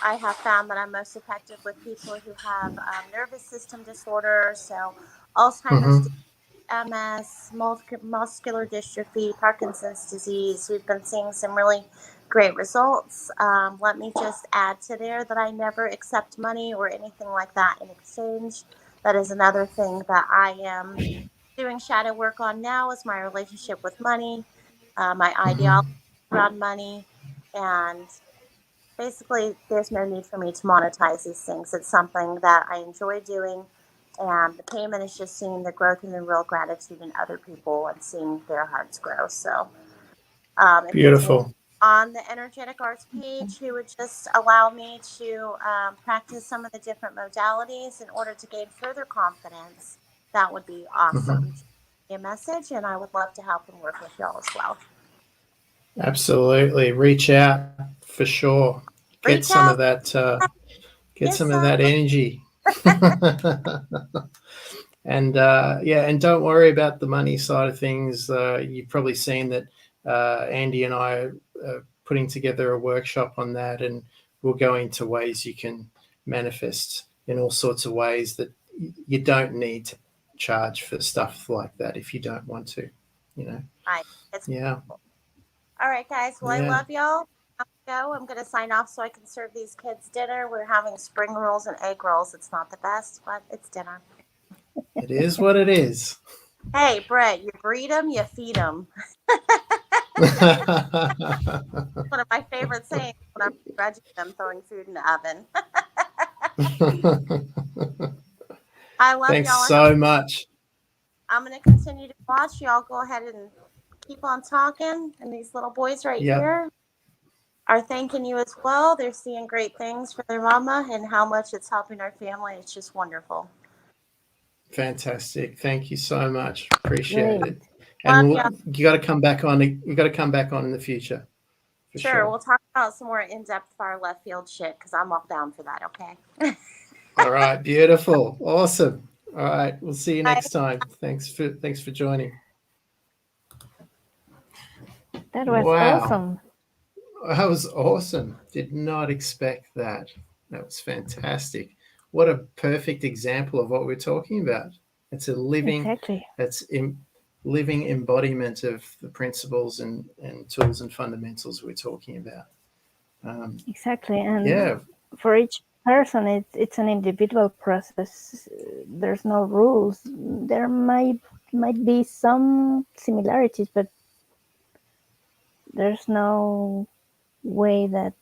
I have found that I'm most effective with people who have nervous system disorders, so Alzheimer's, Mhm. MS, muscular dystrophy, Parkinson's disease. We've been seeing some really great results. Let me just add to there that I never accept money or anything like that in exchange. That is another thing that I am doing shadow work on now, is my relationship with money, my ideology around money, and basically there's no need for me to monetize these things. It's something that I enjoy doing, and the payment is just seeing the growth and the real gratitude in other people and seeing their hearts grow. So if there's anyone Beautiful. on the energetic arts page who would just allow me to practice some of the different modalities in order to gain further confidence, that would be awesome. Just give me a message, and I would love to help and work with y'all as well. Absolutely. Reach out for sure. Get Reach some out. of that. Get Yes, some of that energy. And and don't worry about the money side of things. You've probably seen that Andy and I are putting together a workshop on that, and we'll go into ways you can manifest in all sorts of ways that you don't need to charge for stuff like that if you don't want to, you know. Right. It's Yeah. wonderful. All right, guys. Well, I Yeah. love y'all. I'm going to sign off so I can serve these kids dinner. We're having spring rolls and egg rolls. It's not the best, but it's dinner. It is what it is. Hey, Brett, you breed them, you feed them. One of my favorite sayings when I'm grudging them throwing food in the oven. I love Thanks y'all. so much. I'm going to continue to watch. Y'all go ahead and keep on talking. And these little boys right Yep. here are thanking you as well. They're seeing great things for their mama and how much it's helping our family. It's just wonderful. Fantastic. Thank you so much. Appreciate Great. it. And Love y'all. you got to come back on. You got to come back on in the future, for Sure, sure. we'll talk about some more in-depth far left field shit because I'm all down for that. Okay. All right. Beautiful. Awesome. All right. We'll see you Bye. next time. Thanks for joining. That was Wow. awesome. That was awesome. Did not expect that. That was fantastic. What a perfect example of what we're talking about. It's a living, Exactly. living embodiment of the principles and tools and fundamentals we're talking about. Exactly. And Yeah, for each person, it's an individual process. There's no rules. There might be some similarities, but there's no way that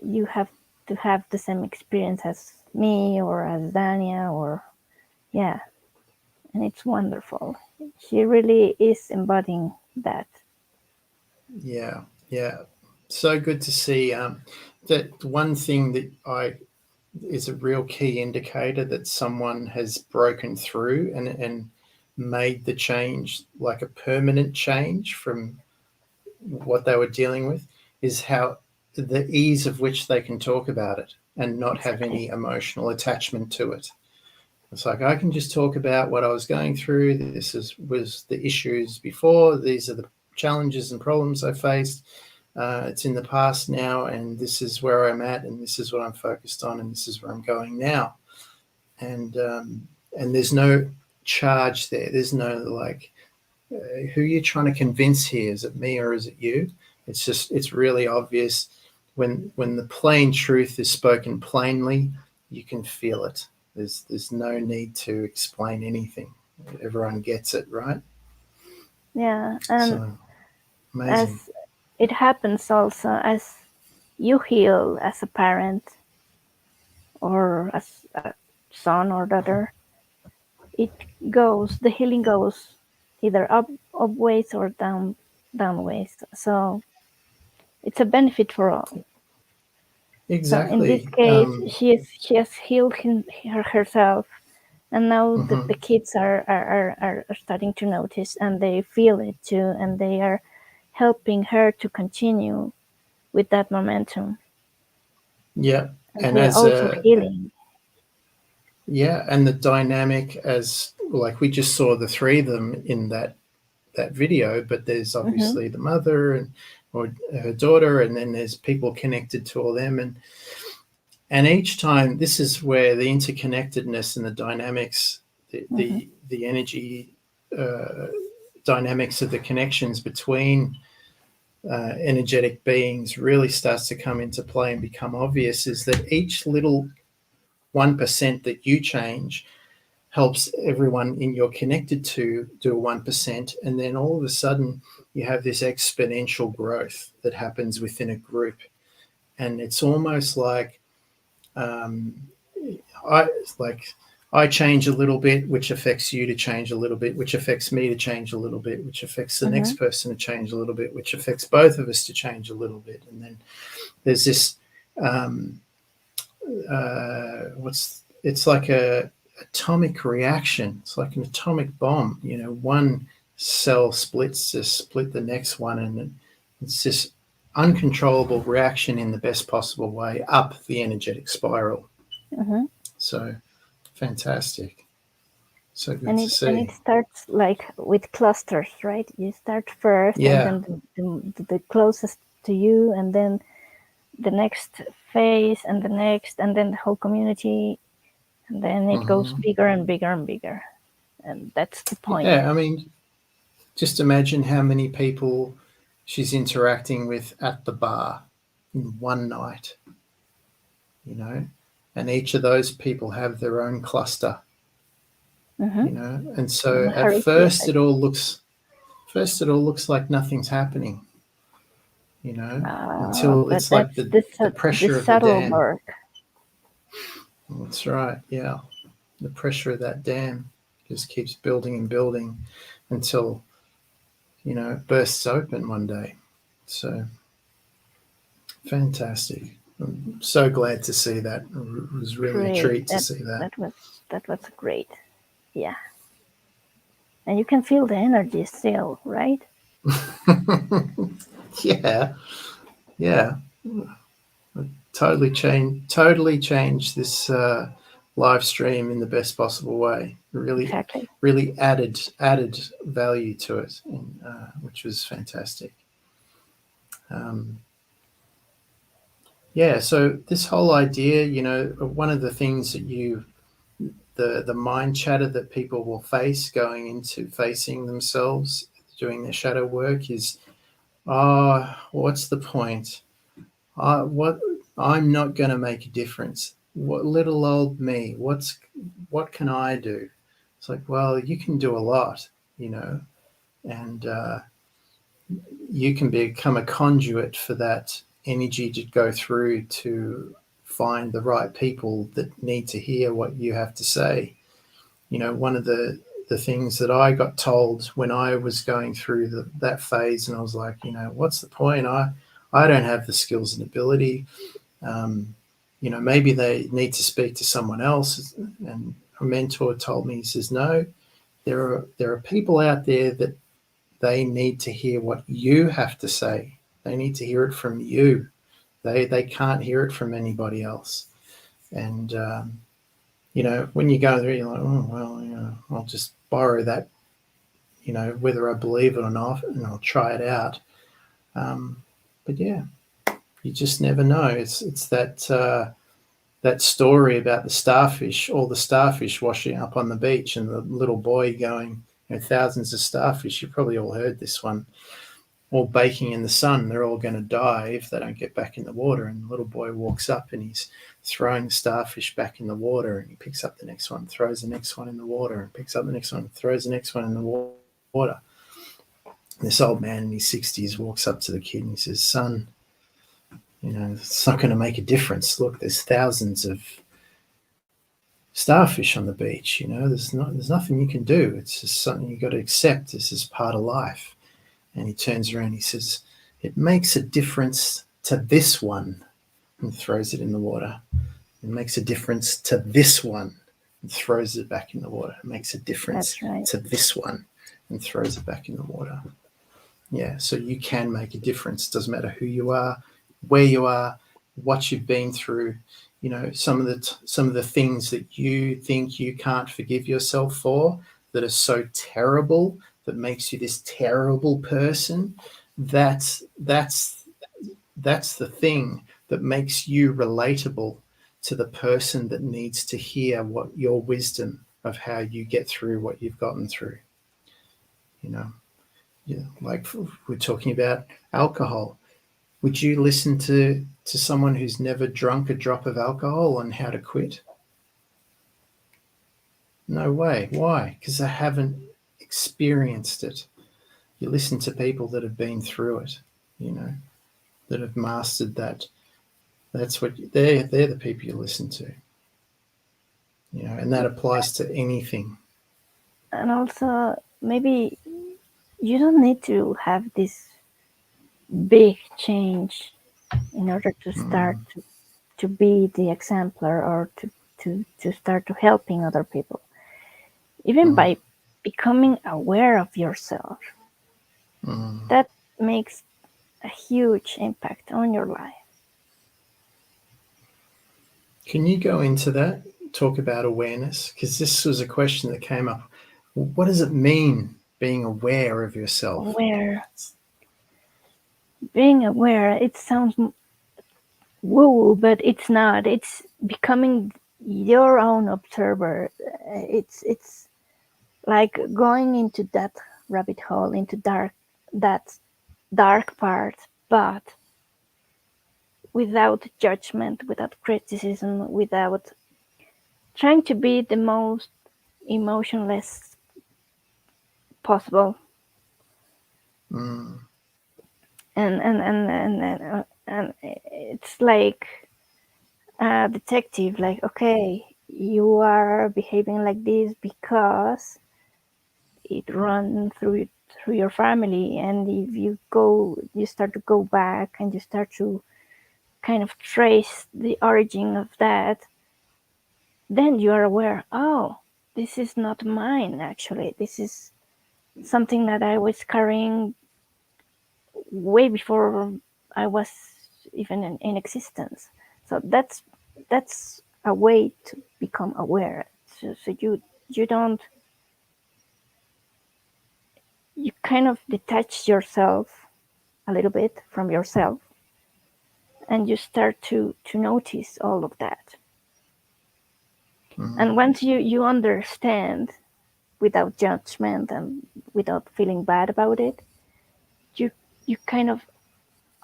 you have to have the same experience as me or as Dania or yeah. And it's wonderful. She really is embodying that. yeah. So good to see that one thing that is a real key indicator that someone has broken through and made the change, like a permanent change from what they were dealing with, is how the ease of which they can talk about it and not have any emotional attachment to it. It's like, I can just talk about what I was going through. Was the issues before. These are the challenges and problems I faced. It's in the past now, and this is where I'm at, and this is what I'm focused on, and this is where I'm going now. And there's no charge there. There's no like, who are you trying to convince here? Is it me or is it you? It's really obvious when the plain truth is spoken plainly. You can feel it. There's no need to explain anything. Everyone gets it, right? Yeah, and So amazing. as it happens also as you heal as a parent or as a son or daughter, the healing goes either up ways or down ways. So it's a benefit for all. So in this Exactly. case, she has healed herself, and now the kids are starting to notice, and they feel it too, and they are helping her to continue with that momentum. Yeah. And they're also healing. Yeah, and the dynamic, as like we just saw the three of them in that video, but there's obviously the mother or her daughter, and then there's people connected to all them, and each time, this is where the interconnectedness and the dynamics, the energy dynamics of the connections between energetic beings really starts to come into play and become obvious is that each little 1% that you change helps everyone you're connected to do a 1%. And then all of a sudden you have this exponential growth that happens within a group. And it's almost like I change a little bit, which affects you to change a little bit, which affects me to change a little bit, which affects the next person to change a little bit, which affects both of us to change a little bit. And then there's this, it's like a atomic reaction. It's like an atomic bomb. You know, one cell splits to split the next one, and it's this uncontrollable reaction in the best possible way up the energetic spiral. So fantastic. So good to see. And it starts like with clusters, right? You start first, and then the closest to you, and then the next phase, and the next, and then the whole community, and then it goes bigger and bigger and bigger. And that's the point. Yeah, I mean, just imagine how many people she's interacting with at the bar in one night, you know, and each of those people have their own cluster, you know, and so at first it all looks like nothing's happening, you know, until it's like the pressure of the dam. Work. That's right, yeah. The pressure of that dam just keeps building and building until, you know, it bursts open one day. So fantastic. I'm so glad to see that. It was really a treat to see that. That was great. Yeah. And you can feel the energy still, right? Yeah. Totally changed this live stream in the best possible way. Really added value to it, which was fantastic. So this whole idea, you know, one of the things that the mind chatter that people will face going into facing themselves, doing their shadow work is, what's the point? I'm not going to make a difference. What little old me? What can I do? It's like, well, you can do a lot, you know, and you can become a conduit for that energy to go through to find the right people that need to hear what you have to say. You know, one of the things that I got told when I was going through that phase, and I was like, you know, what's the point? I don't have the skills and ability. You know, maybe they need to speak to someone else. And a mentor told me, he says, no, there are people out there that they need to hear what you have to say. They need to hear it from you. They can't hear it from anybody else. And, you know, when you go there, you're like, oh, well, you know, I'll just borrow that, you know, whether I believe it or not, and I'll try it out. But yeah, you just never know. It's that story about the starfish, all the starfish washing up on the beach, and the little boy going, you know, thousands of starfish. You probably all heard this one. All baking in the sun. They're all going to die if they don't get back in the water. And the little boy walks up and he's throwing the starfish back in the water, and he picks up the next one, throws the next one in the water, and picks up the next one, throws the next one in the water. And this old man in his 60s walks up to the kid and he says, son, you know, it's not going to make a difference. Look, there's thousands of starfish on the beach. You know, there's nothing you can do. It's just something you got to accept. This is part of life. And he turns around and he says, it makes a difference to this one, and throws it in the water. It makes a difference to this one, and throws it back in the water. It makes a difference to this one, and throws it back in the water. Yeah, so you can make a difference. It doesn't matter who you are, where you are, what you've been through. You know, some of the things that you think you can't forgive yourself for, that are so terrible, that makes you this terrible person, that's the thing that makes you relatable to the person that needs to hear what your wisdom of how you get through what you've gotten through. You know, Yeah, like we're talking about alcohol. Would you listen to someone who's never drunk a drop of alcohol on how to quit? No way. Why? Because they haven't experienced it. You listen to people that have been through it, you know, that have mastered that. That's what they're the people you listen to, you know, and that applies to anything. And also, maybe you don't need to have this big change in order to start to be the exemplar, or to start to helping other people. Even by becoming aware of yourself, that makes a huge impact on your life. Can you go into that? Talk about awareness, because this was a question that came up. What does it mean being aware of yourself? Being aware, it sounds woo, but it's not. It's becoming your own observer. It's like going into that rabbit hole, into that dark part, but without judgment, without criticism, without trying to be the most emotionless possible. Mm. And it's like a detective, like, okay, you are behaving like this because it run through your family, and if you start to go back and you start to kind of trace the origin of that, then you are aware, oh, this is not mine, actually. This is something that I was carrying way before I was even in existence. So that's a way to become aware. So you don't, you kind of detach yourself a little bit from yourself, and you start to notice all of that. And once you understand without judgment and without feeling bad about it, you you kind of,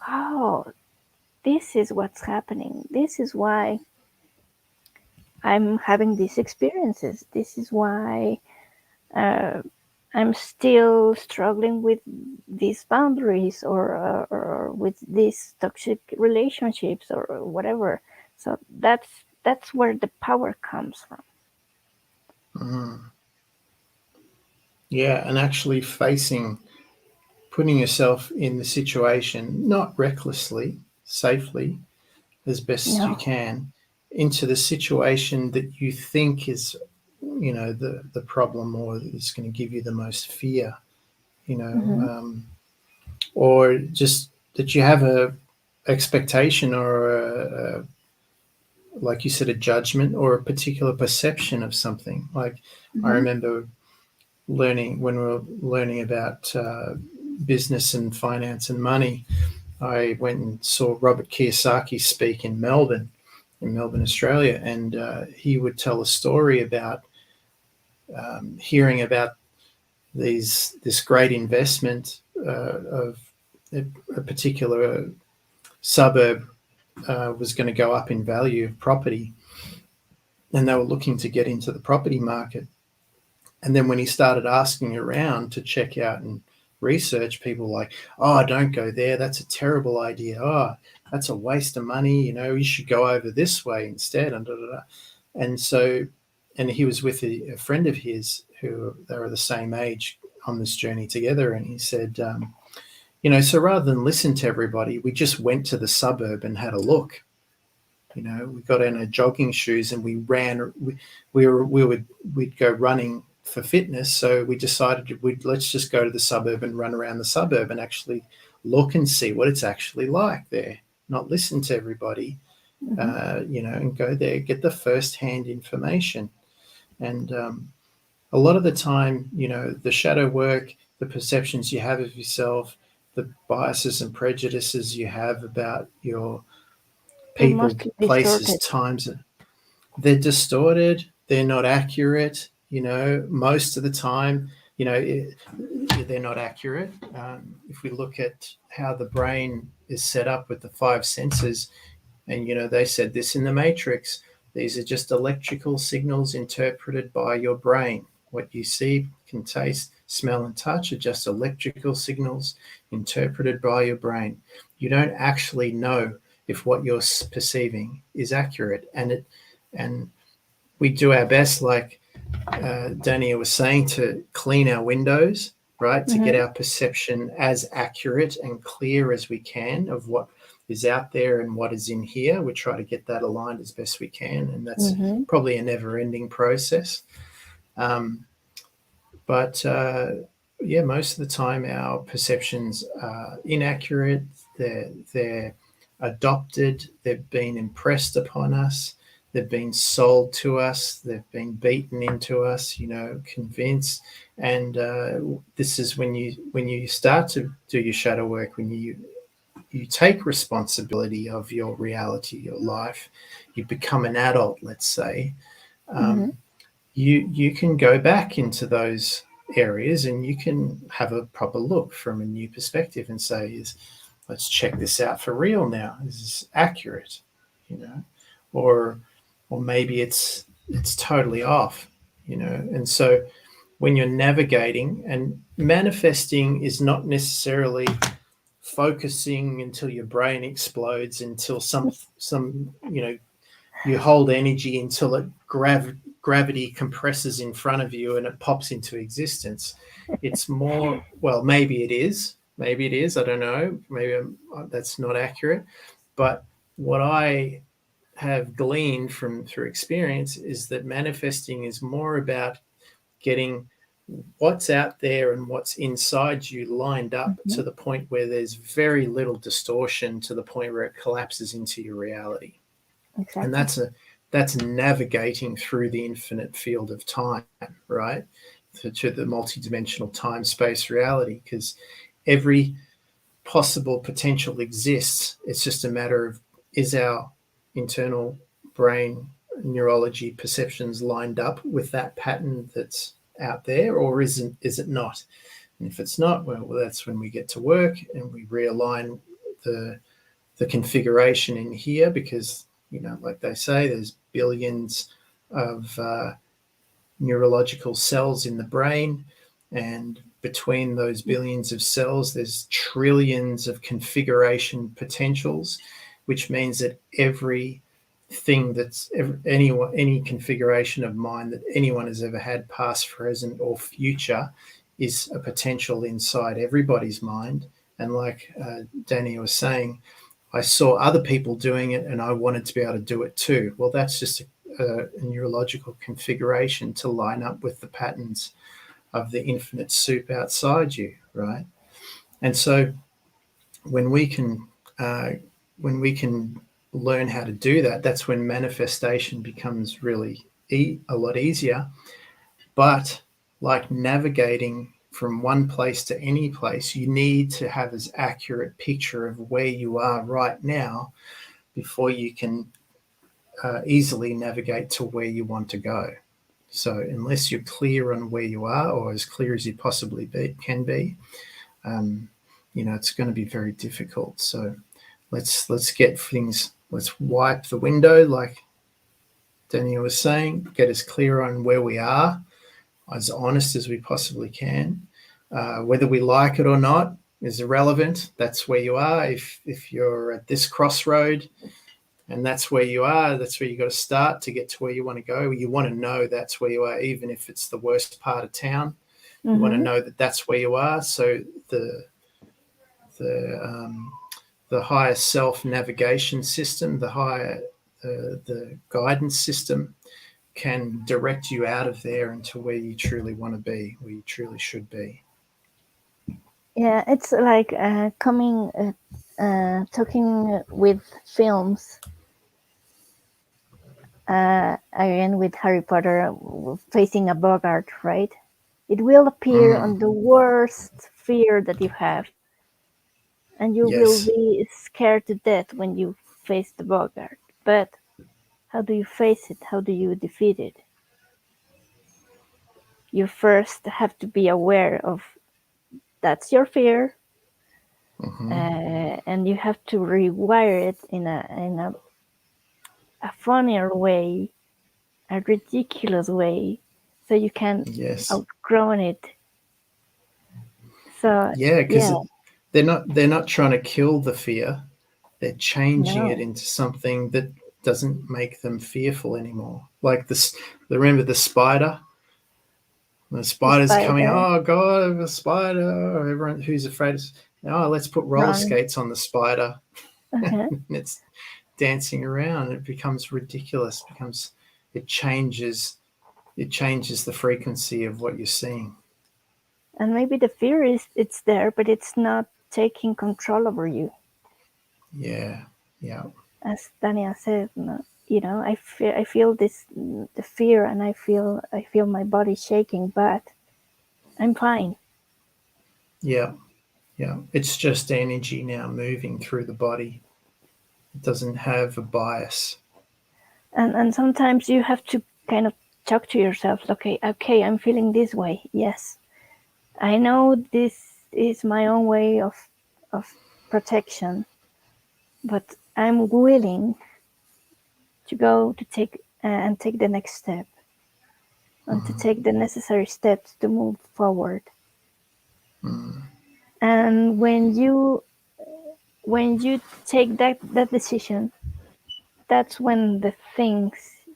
oh, this is what's happening. This is why I'm having these experiences. This is why uh, I'm still struggling with these boundaries, or with these toxic relationships, or whatever. So that's where the power comes from. Yeah, and actually putting yourself in the situation, not recklessly, safely, as best you No. can, into the situation that you think is, you know, the problem, or is going to give you the most fear, you know, Mm-hmm. or just that you have a expectation, or like you said, a judgment or a particular perception of something. Like I Mm-hmm. remember learning when we were learning about business and finance and money. I went and saw Robert Kiyosaki speak in Melbourne, Australia, and he would tell a story about hearing about this great investment of a particular suburb was going to go up in value of property, and they were looking to get into the property market. And then when he started asking around to check out and research, people were like, oh, don't go there. That's a terrible idea. Oh, that's a waste of money. You know, you should go over this way instead. And, da, da, da. And so, and he was with a friend of his who they were the same age on this journey together. And he said, you know, so rather than listen to everybody, we just went to the suburb and had a look. You know, we got in our jogging shoes and we ran. We'd go running for fitness. So we decided let's just go to the suburb and run around the suburb and actually look and see what it's actually like there. Not listen to everybody, Mm-hmm. you know, and go there, get the first-hand information. And a lot of the time, you know, the shadow work, the perceptions you have of yourself, the biases and prejudices you have about your They're people, mostly places, distorted. times, they're distorted, they're not accurate, you know, most of the time, you know, they're not accurate. If we look at how the brain is set up with the 5 senses, and they said this in the Matrix, these are just electrical signals interpreted by your brain. What you see, can taste, smell, and touch are just electrical signals interpreted by your brain. You don't actually know if what you're perceiving is accurate, and we do our best, like Dania was saying, to clean our windows, right, to get our perception as accurate and clear as we can of what is out there and what is in here. We try to get that aligned as best we can, and that's probably a never-ending process. But most of the time our perceptions are inaccurate. They're adopted. They've been impressed upon us. They've been sold to us. They've been beaten into us. Convinced. And this is when you start to do your shadow work, when you take responsibility of your reality, your life. You become an adult, let's say. You can go back into those areas and you can have a proper look from a new perspective and say, let's check this out for real now. Is this accurate? Or maybe it's totally off, And so when you're navigating, and manifesting is not necessarily focusing until your brain explodes, until some you hold energy until it gravity compresses in front of you and it pops into existence. It's more, well, maybe it is, I don't know, maybe that's not accurate, but what I have gleaned through experience is that manifesting is more about getting what's out there and what's inside you lined up to the point where there's very little distortion, to the point where it collapses into your reality. Exactly. And that's navigating through the infinite field of time, right? To the multidimensional time-space reality, because every possible potential exists. It's just a matter of, is our internal brain neurology perceptions lined up with that pattern that's out there, or is it not? And if it's not, well, that's when we get to work and we realign the configuration in here, because like they say, there's billions of neurological cells in the brain, and between those billions of cells there's trillions of configuration potentials, which means that everything any configuration of mind that anyone has ever had, past, present, or future, is a potential inside everybody's mind. And like Danny was saying, I saw other people doing it and I wanted to be able to do it too. Well, that's just a neurological configuration to line up with the patterns of the infinite soup outside you, right? And so when we can learn how to do that, that's when manifestation becomes really a lot easier. But like navigating from one place to any place, you need to have as accurate picture of where you are right now before you can easily navigate to where you want to go. So unless you're clear on where you are, or as clear as you possibly can be, it's going to be very difficult. So let's get things, let's wipe the window, like Daniel was saying, get as clear on where we are, as honest as we possibly can. Whether we like it or not is irrelevant. That's where you are. If you're at this crossroad and that's where you are, that's where you got to start to get to where you want to go. You want to know that's where you are, even if it's the worst part of town. You want to know that that's where you are. So the higher self navigation system, the guidance system, can direct you out of there into where you truly want to be, where you truly should be. Yeah, it's like talking with films. Again, with Harry Potter facing a Bogart, right? It will appear on the worst fear that you have, and you will be scared to death when you face the Bogart. But how do you face it? How do you defeat it? You first have to be aware of that's your fear, Mm-hmm. and you have to rewire it in a funnier way, a ridiculous way, so you can Yes. outgrow it. So Yeah, because yeah, they're not trying to kill the fear. They're changing it no, into something that doesn't make them fearful anymore. Like this, remember the spider? The the spider's coming. spider Oh God, a spider! Everyone who's afraid is. Oh, let's put roller run. skates on the spider. Uh-huh. And it's dancing around. It becomes ridiculous. It changes. It changes the frequency of what you're seeing. And maybe the fear is it's there, but it's not taking control over you. Yeah, yeah, As Dania said, no, I feel this the fear, and I feel my body shaking, but I'm fine. yeah, yeah. It's just energy now moving through the body. It doesn't have a bias. And sometimes you have to kind of talk to yourself. Okay, I'm feeling this way. Yes, I know this is my own way of protection, but I'm willing to go to take the next step, and to take the necessary steps to move forward. Mm. And when you take that decision, that's when the things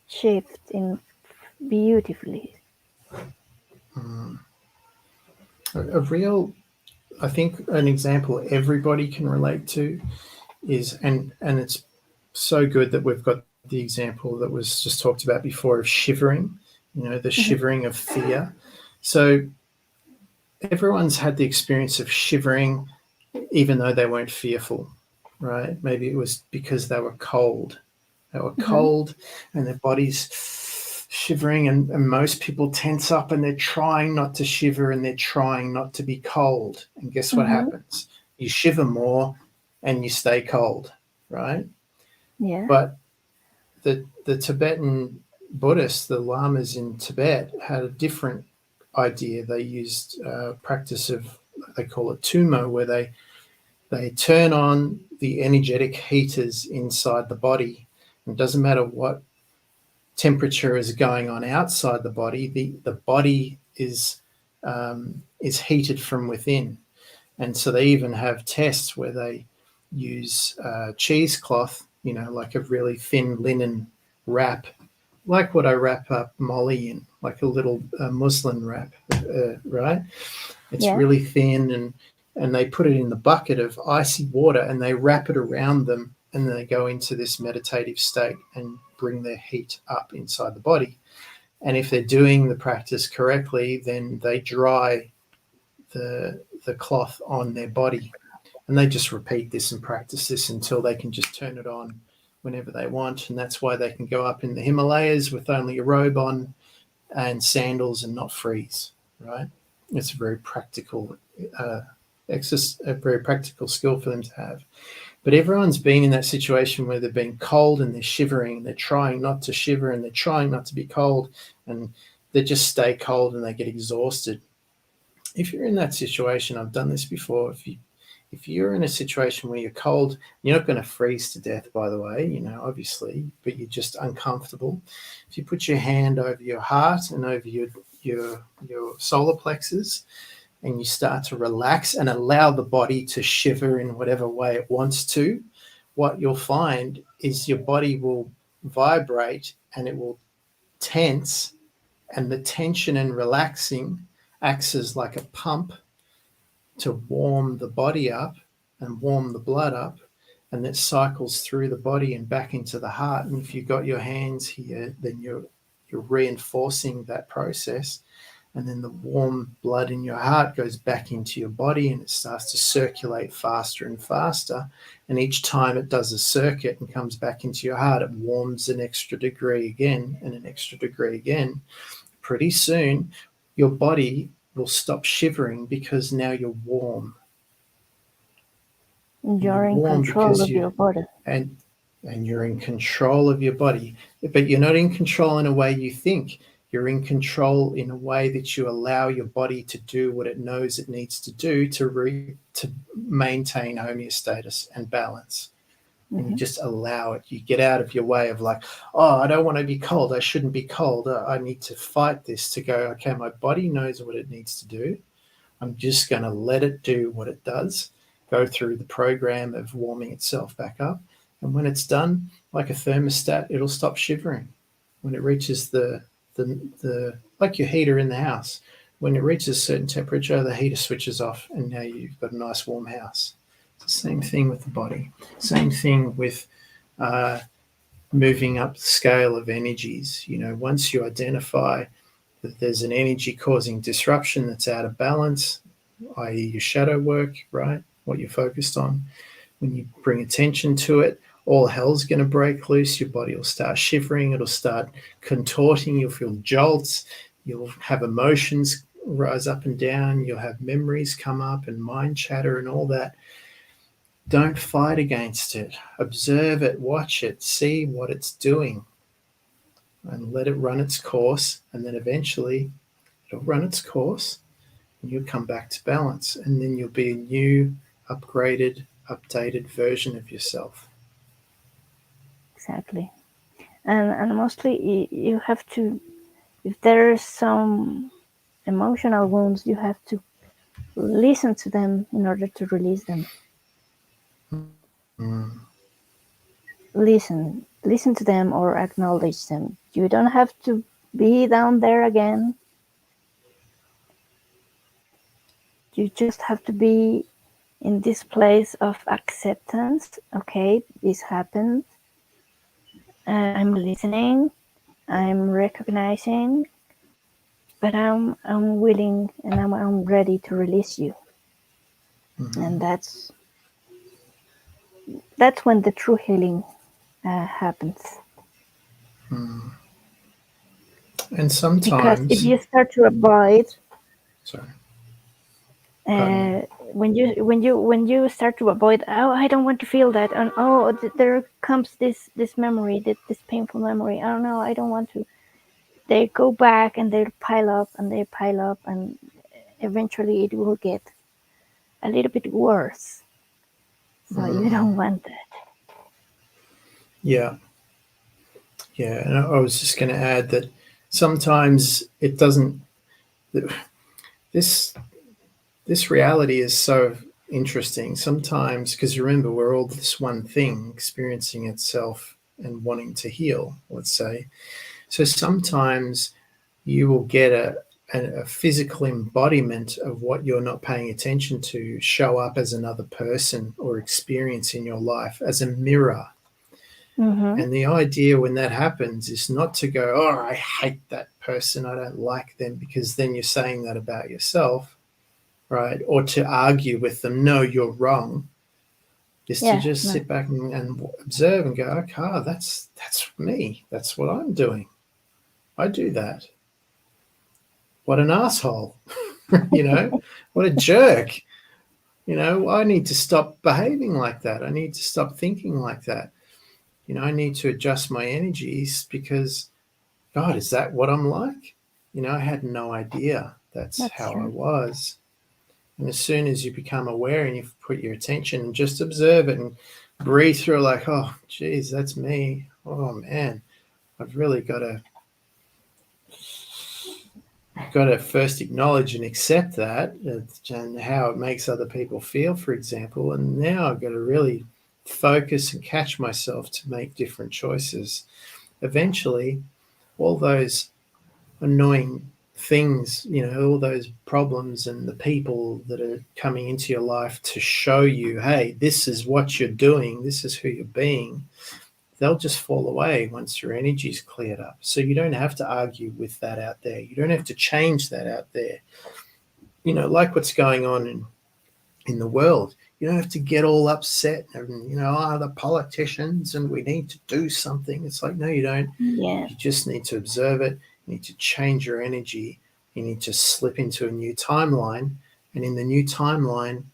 shift in beautifully. Mm. A real, I think, an example everybody can relate to is, and it's so good that we've got the example that was just talked about before of shivering. The Mhm. shivering of fear. So everyone's had the experience of shivering, even though they weren't fearful, right? Maybe it was because they were cold. They were Mhm. cold, and their bodies shivering, and most people tense up and they're trying not to shiver and they're trying not to be cold. And guess what Mhm. happens? You shiver more and you stay cold, right? Yeah. But the Tibetan Buddhists, the lamas in Tibet, had a different idea. They used practice of, they call it tumo, where they turn on the energetic heaters inside the body. It doesn't matter what temperature is going on outside the body. The body is heated from within, and so they even have tests where they use cheesecloth, like a really thin linen wrap, like what I wrap up Molly in, like a little muslin wrap, right? It's Yeah. really thin, and they put it in the bucket of icy water and they wrap it around them, and they go into this meditative state and bring their heat up inside the body. And if they're doing the practice correctly, then they dry the cloth on their body, and they just repeat this and practice this until they can just turn it on whenever they want. And that's why they can go up in the Himalayas with only a robe on and sandals and not freeze, right? It's a very practical a very practical skill for them to have. But everyone's been in that situation where they've been cold and they're shivering, and they're trying not to shiver and they're trying not to be cold, and they just stay cold and they get exhausted. If you're in that situation, I've done this before. If you're in a situation where you're cold, you're not going to freeze to death, by the way, obviously, but you're just uncomfortable. If you put your hand over your heart and over your solar plexus, and you start to relax and allow the body to shiver in whatever way it wants to, what you'll find is your body will vibrate and it will tense, and the tension and relaxing acts as like a pump to warm the body up and warm the blood up, and it cycles through the body and back into the heart. And if you've got your hands here, then you're reinforcing that process, and then the warm blood in your heart goes back into your body and it starts to circulate faster and faster. And each time it does a circuit and comes back into your heart, it warms an extra degree again and an extra degree again. Pretty soon your body will stop shivering because now you're warm. And you're You're in warm control because of your body. and you're in control of your body. But you're not in control in a way you think. You're in control in a way that you allow your body to do what it knows it needs to do to maintain homeostasis and balance. And you just allow it. You get out of your way of like, oh, I don't want to be cold. I shouldn't be cold. I need to fight this to go, okay, my body knows what it needs to do. I'm just going to let it do what it does, go through the program of warming itself back up. And when it's done, like a thermostat, it'll stop shivering. When it reaches the like your heater in the house, when it reaches a certain temperature, the heater switches off and now you've got a nice warm house. It's the same thing with the body. Same thing with moving up the scale of energies. You know, once you identify that there's an energy causing disruption that's out of balance, i.e. your shadow work, right? What you're focused on. When you bring attention to it, all hell's going to break loose. Your body will start shivering. It'll start contorting. You'll feel jolts. You'll have emotions rise up and down. You'll have memories come up and mind chatter and all that. Don't fight against it. Observe it, watch it, see what it's doing, and let it run its course. And then eventually it'll run its course and you'll come back to balance. And then you'll be a new, upgraded, updated version of yourself. Exactly. And mostly you have to, if there is some emotional wounds, you have to listen to them in order to release them. Listen to them or acknowledge them. You don't have to be down there again. You just have to be in this place of acceptance. Okay, this happened. I'm listening. I'm recognizing, but I'm willing and I'm ready to release you. And that's when the true healing happens. And sometimes, because if you start to avoid, when you start to avoid, oh, I don't want to feel that, and oh, there comes this memory, this painful memory. Oh no, I don't want to. They go back and they pile up and eventually it will get a little bit worse. So you don't want that. Yeah. And I was just going to add that sometimes it doesn't. This reality is so interesting. Sometimes, because remember, we're all this one thing experiencing itself and wanting to heal, let's say. So sometimes you will get a physical embodiment of what you're not paying attention to show up as another person or experience in your life as a mirror. And the idea when that happens is not to go, oh, I hate that person, I don't like them, because then you're saying that about yourself, right? Or to argue with them, no, you're wrong. Is to just sit back and observe and go, okay, that's me. That's what I'm doing. I do that. What an asshole. What a jerk. I need to stop behaving like that. I need to stop thinking like that. I need to adjust my energies because, God, is that what I'm like? I had no idea that's how true. I was. And as soon as you become aware and you put your attention and just observe it and breathe through like, oh, geez, that's me. Oh, man, I've really got to first acknowledge and accept that and how it makes other people feel, for example. And now I've got to really focus and catch myself to make different choices. Eventually, all those annoying things, all those problems and the people that are coming into your life to show you, hey, this is what you're doing, this is who you're being, they'll just fall away once your energy's cleared up. So you don't have to argue with that out there. You don't have to change that out there. Like what's going on in the world. You don't have to get all upset and, the politicians and we need to do something. It's like, no, you don't. Yeah. You just need to observe it. You need to change your energy. You need to slip into a new timeline. And in the new timeline,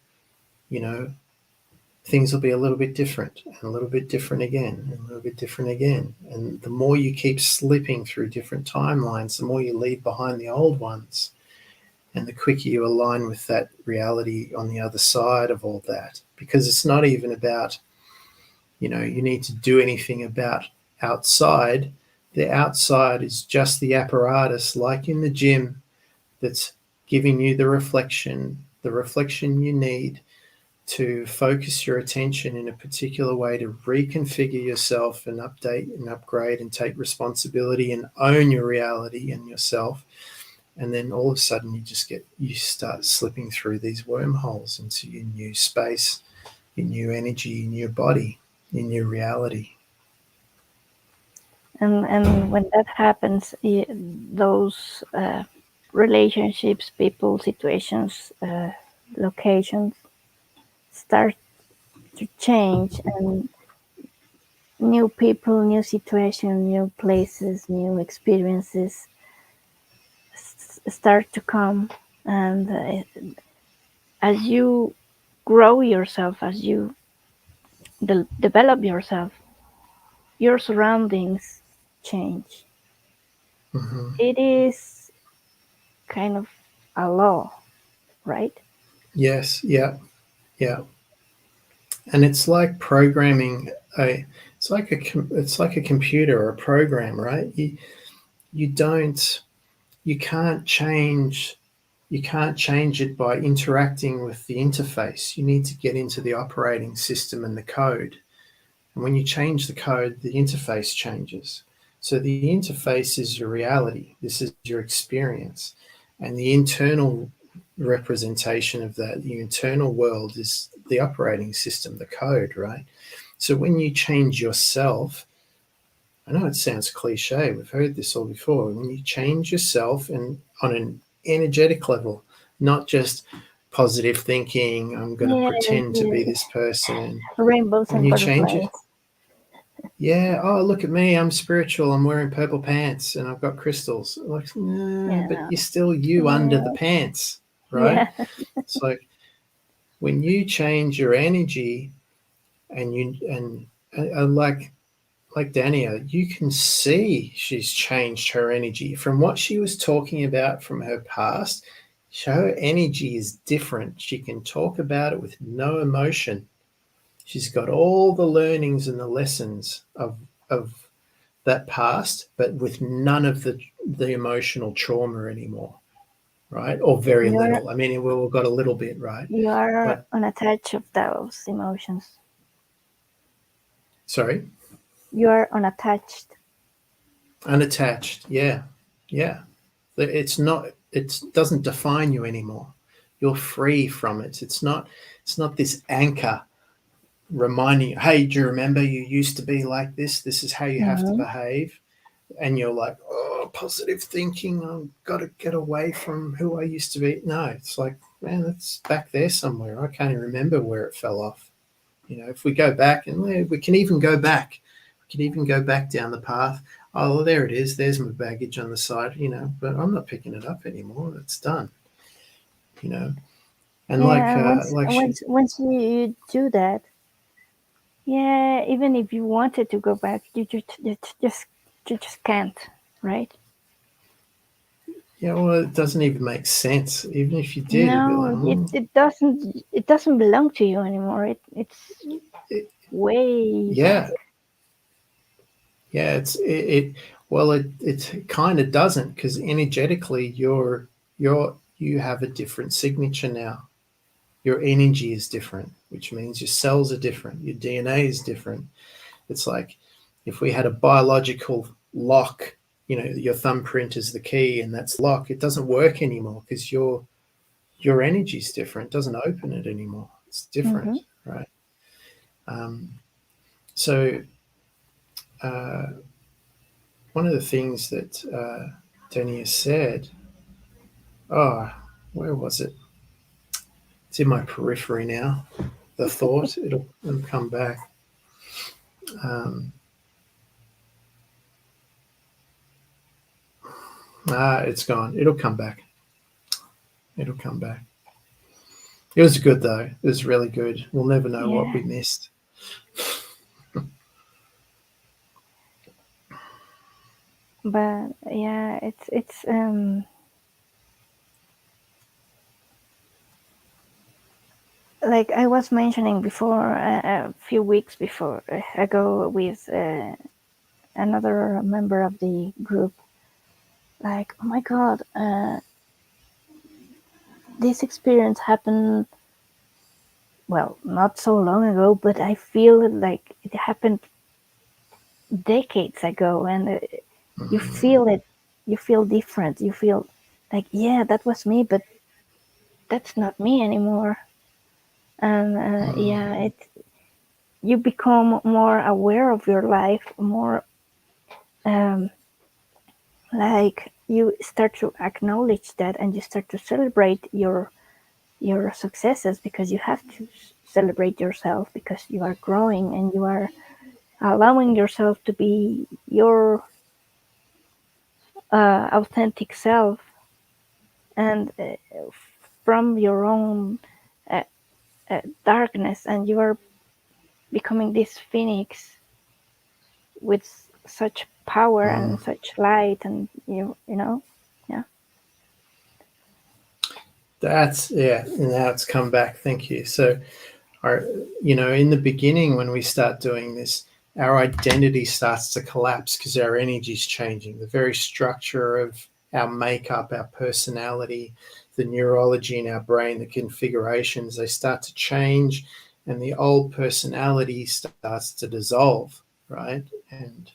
things will be a little bit different, and a little bit different again, and a little bit different again. And the more you keep slipping through different timelines, the more you leave behind the old ones, and the quicker you align with that reality on the other side of all that. Because it's not even about, you need to do anything about outside. The outside is just the apparatus, like in the gym, that's giving you the reflection you need to focus your attention in a particular way to reconfigure yourself and update and upgrade and take responsibility and own your reality and yourself. And then all of a sudden you start slipping through these wormholes into your new space, your new energy, in your body, in your reality. And when that happens, those relationships, people, situations, locations start to change, and new people, new situations, new places, new experiences start to come. And as you grow yourself, as you develop yourself, your surroundings change. Mm-hmm. It is kind of a law, right? Yes, yeah, yeah. And it's like programming it's like a computer or a program, right? You don't you can't change it by interacting with the interface. You need to get into the operating system and the code. And when you change the code, the interface changes. So the interface is your reality. This is your experience. And the internal representation of that, the internal world, is the operating system, the code, right? So when you change yourself, I know it sounds cliche, we've heard this all before. When you change yourself and on an energetic level, not just positive thinking, I'm going to Yeah, pretend to be yeah. this person. Rainbows When and you change butterflies. it, yeah, oh, look at me, I'm spiritual, I'm wearing purple pants and I've got crystals. Like, no, but Yeah, you're still you under the yeah, pants, right? yeah, It's like when you change your energy and like Dania, you can see she's changed her energy from what she was talking about from her past. Her energy is different. She can talk about it with no emotion. She's got all the learnings and the lessons of that past, but with none of the emotional trauma anymore, right? Or very you're little. I mean, we've got a little bit, right? you are But unattached of those emotions. sorry, You are unattached. unattached. Yeah, yeah. It's not. It doesn't define you anymore. You're free from it. It's not. It's not this anchor reminding you, hey, do you remember you used to be like this? This is how you have to Hmm. behave. And you're like, oh, positive thinking. I've got to get away from who I used to be. No, it's like, man, it's back there somewhere. I can't even remember where it fell off. If we go back, and we can even go back, down the path. Oh, there it is. There's my baggage on the side, but I'm not picking it up anymore. It's done, you know. And Yeah, and like she, once you do that, yeah, even if you wanted to go back, you just can't, right? yeah, well, it doesn't even make sense. Even if you did, it'd be like, No, it doesn't belong to you anymore. It's it, way yeah, back. yeah. Well, it kind of doesn't, because energetically, you have a different signature now. Your energy is different, which means your cells are different. Your DNA is different. It's like if we had a biological lock, your thumbprint is the key and that's the lock. It doesn't work anymore because your energy is different. It doesn't open it anymore. It's different, Hmm. right? Um, so uh, one of the things that Denia said, oh, where was it? It's in my periphery now. The thought, it'll come back. Um, it's gone. It'll come back. It'll come back. It was good though. It was really good. We'll never know what Yeah, we missed. but yeah, it's like I was mentioning before, a few weeks before ago with another member of the group, like, oh my god, this experience happened, well, not so long ago, but I feel like it happened decades ago, and you feel it, you feel different, you feel like, yeah, that was me, but that's not me anymore. And yeah, it, you become more aware of your life, more um, like you start to acknowledge that, and you start to celebrate your successes, because you have to celebrate yourself, because you are growing and you are allowing yourself to be your authentic self, and from your own uh, darkness, and you are becoming this phoenix with such power and such light, and you know, yeah. That's yeah. Now it's come back. Thank you. So our, in the beginning when we start doing this, our identity starts to collapse because our energy is changing. The very structure of our makeup, our personality, the neurology in our brain, the configurations, they start to change, and the old personality starts to dissolve, right? And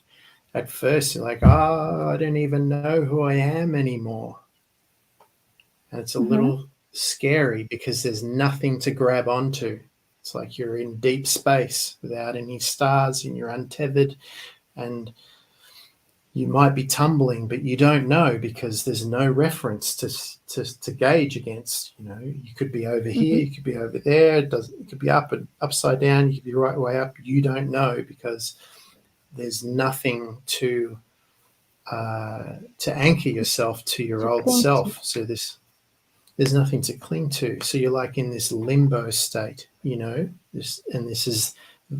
at first you're like, oh, I don't even know who I am anymore. And it's a Mm-hmm. little scary because there's nothing to grab onto. It's like you're in deep space without any stars, and you're untethered, and you might be tumbling, but you don't know because there's no reference to gauge against. You could be over here, Mm-hmm. you could be over there. It could be up and upside down. You could be right way up. You don't know because there's nothing to anchor yourself to your To old cling to. self. So there's nothing to cling to. So you're like in this limbo state, this is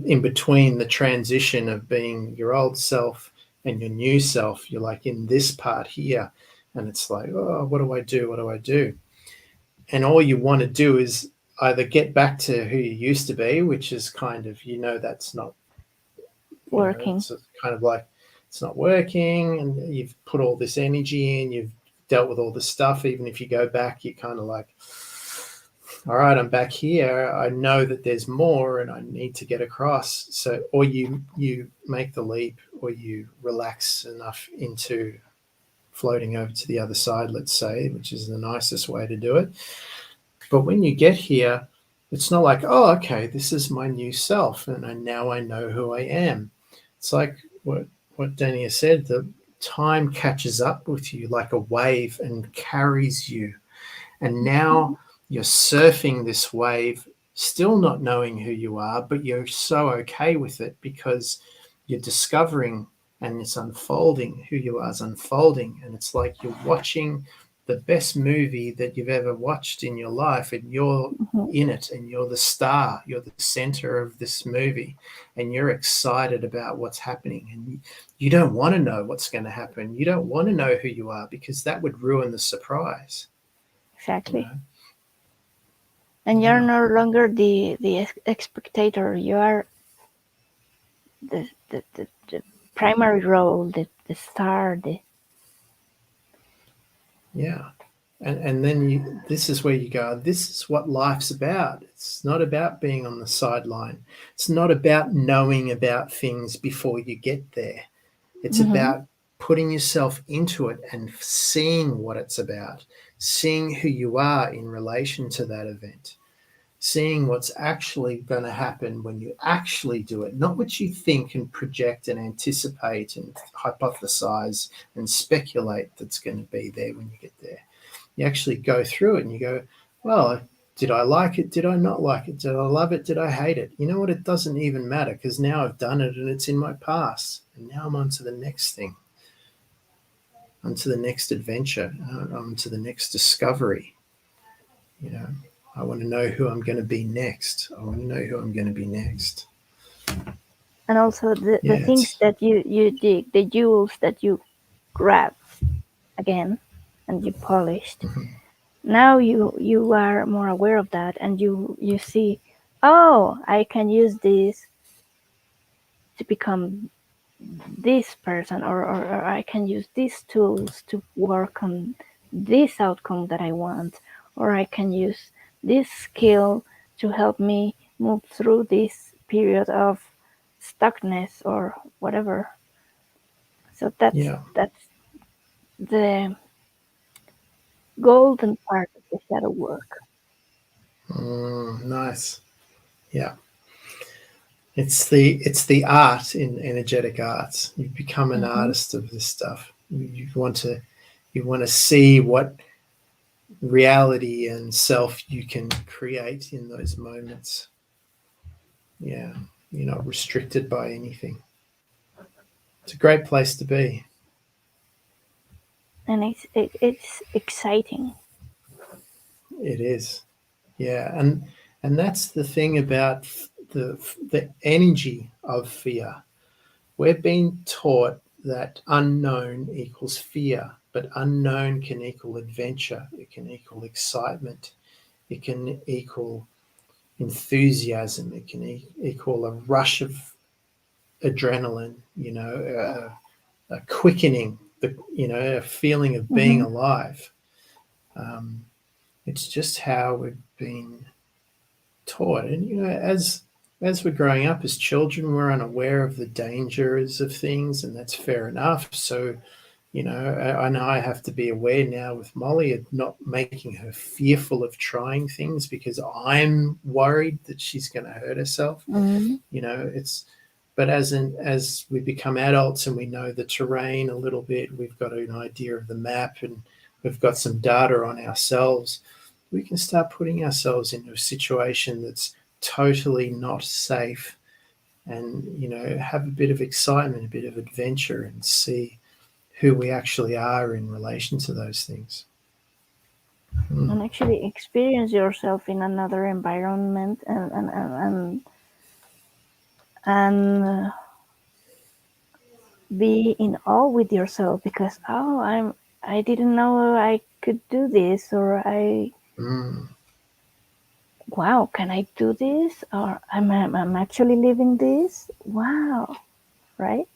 in between the transition of being your old self and your new self. You're like in this part here, and it's like, oh, what do I do? What do I do? And all you want to do is either get back to who you used to be, which is kind of, that's not, Working. it's kind of like it's not working, and you've put all this energy in, you've dealt with all this stuff. Even if you go back, you're kind of like, all right, I'm back here. I know that there's more, and I need to get across. So, or you make the leap, or you relax enough into floating over to the other side, let's say, which is the nicest way to do it. But when you get here, it's not like, oh, okay, this is my new self, and now I know who I am. It's like what Dania said, the time catches up with you like a wave and carries you. And now you're surfing this wave, still not knowing who you are, but you're so okay with it because you're discovering, and it's unfolding. Who you are is unfolding. And it's like you're watching the best movie that you've ever watched in your life, and you're Mm-hmm. in it, and you're the star, you're the center of this movie, and you're excited about what's happening. And you don't want to know what's going to happen. You don't want to know who you are, because that would ruin the surprise. You Exactly. know? And you're Yeah. no longer the spectator. You are the primary role, the star. The Yeah. And then this is where you go, this is what life's about. It's not about being on the sideline. It's not about knowing about things before you get there. It's mm-hmm. about putting yourself into it and seeing what it's about, seeing who you are in relation to that event, seeing what's actually going to happen when you actually do it, not what you think and project and anticipate and hypothesize and speculate that's going to be there when you get there. You actually go through it and you go, well, did I like it? Did I not like it? Did I love it? Did I hate it? You know what? It doesn't even matter, because now I've done it and it's in my past. And now I'm on to the next thing, on to the next adventure, on to the next discovery. You know, I want to know who I'm going to be next. I want to know who I'm going to be next. And also the Yeah, things that you dig, the jewels that you grab again and you polished. Now you are more aware of that, and you see, oh, I can use this to become this person, or I can use these tools to work on this outcome that I want, or I can use this skill to help me move through this period of stuckness or whatever. So that's yeah. the golden part of the shadow work. Nice. Yeah. It's the art in energetic arts. You become an Mm-hmm. artist of this stuff. You want to see what reality and self you can create in those moments. Yeah, you're not restricted by anything. It's a great place to be. And it's exciting. It is. Yeah, and that's the thing about the energy of fear. We're being taught that unknown equals fear, but unknown can equal adventure. It can equal excitement. It can equal enthusiasm. It can equal a rush of adrenaline. A quickening. A feeling of being Mm-hmm. alive. It's just how we've been taught, and as we're growing up as children, we're unaware of the dangers of things, and that's fair enough. So I know I have to be aware now with Molly of not making her fearful of trying things because I'm worried that she's going to hurt herself. Mm-hmm. But as we become adults and we know the terrain a little bit, we've got an idea of the map, and we've got some data on ourselves, we can start putting ourselves into a situation that's totally not safe, and have a bit of excitement, a bit of adventure, and see who we actually are in relation to those things. And actually experience yourself in another environment, and be in awe with yourself, because I didn't know I could do this, or wow, can I do this, or I'm actually living this, wow, right?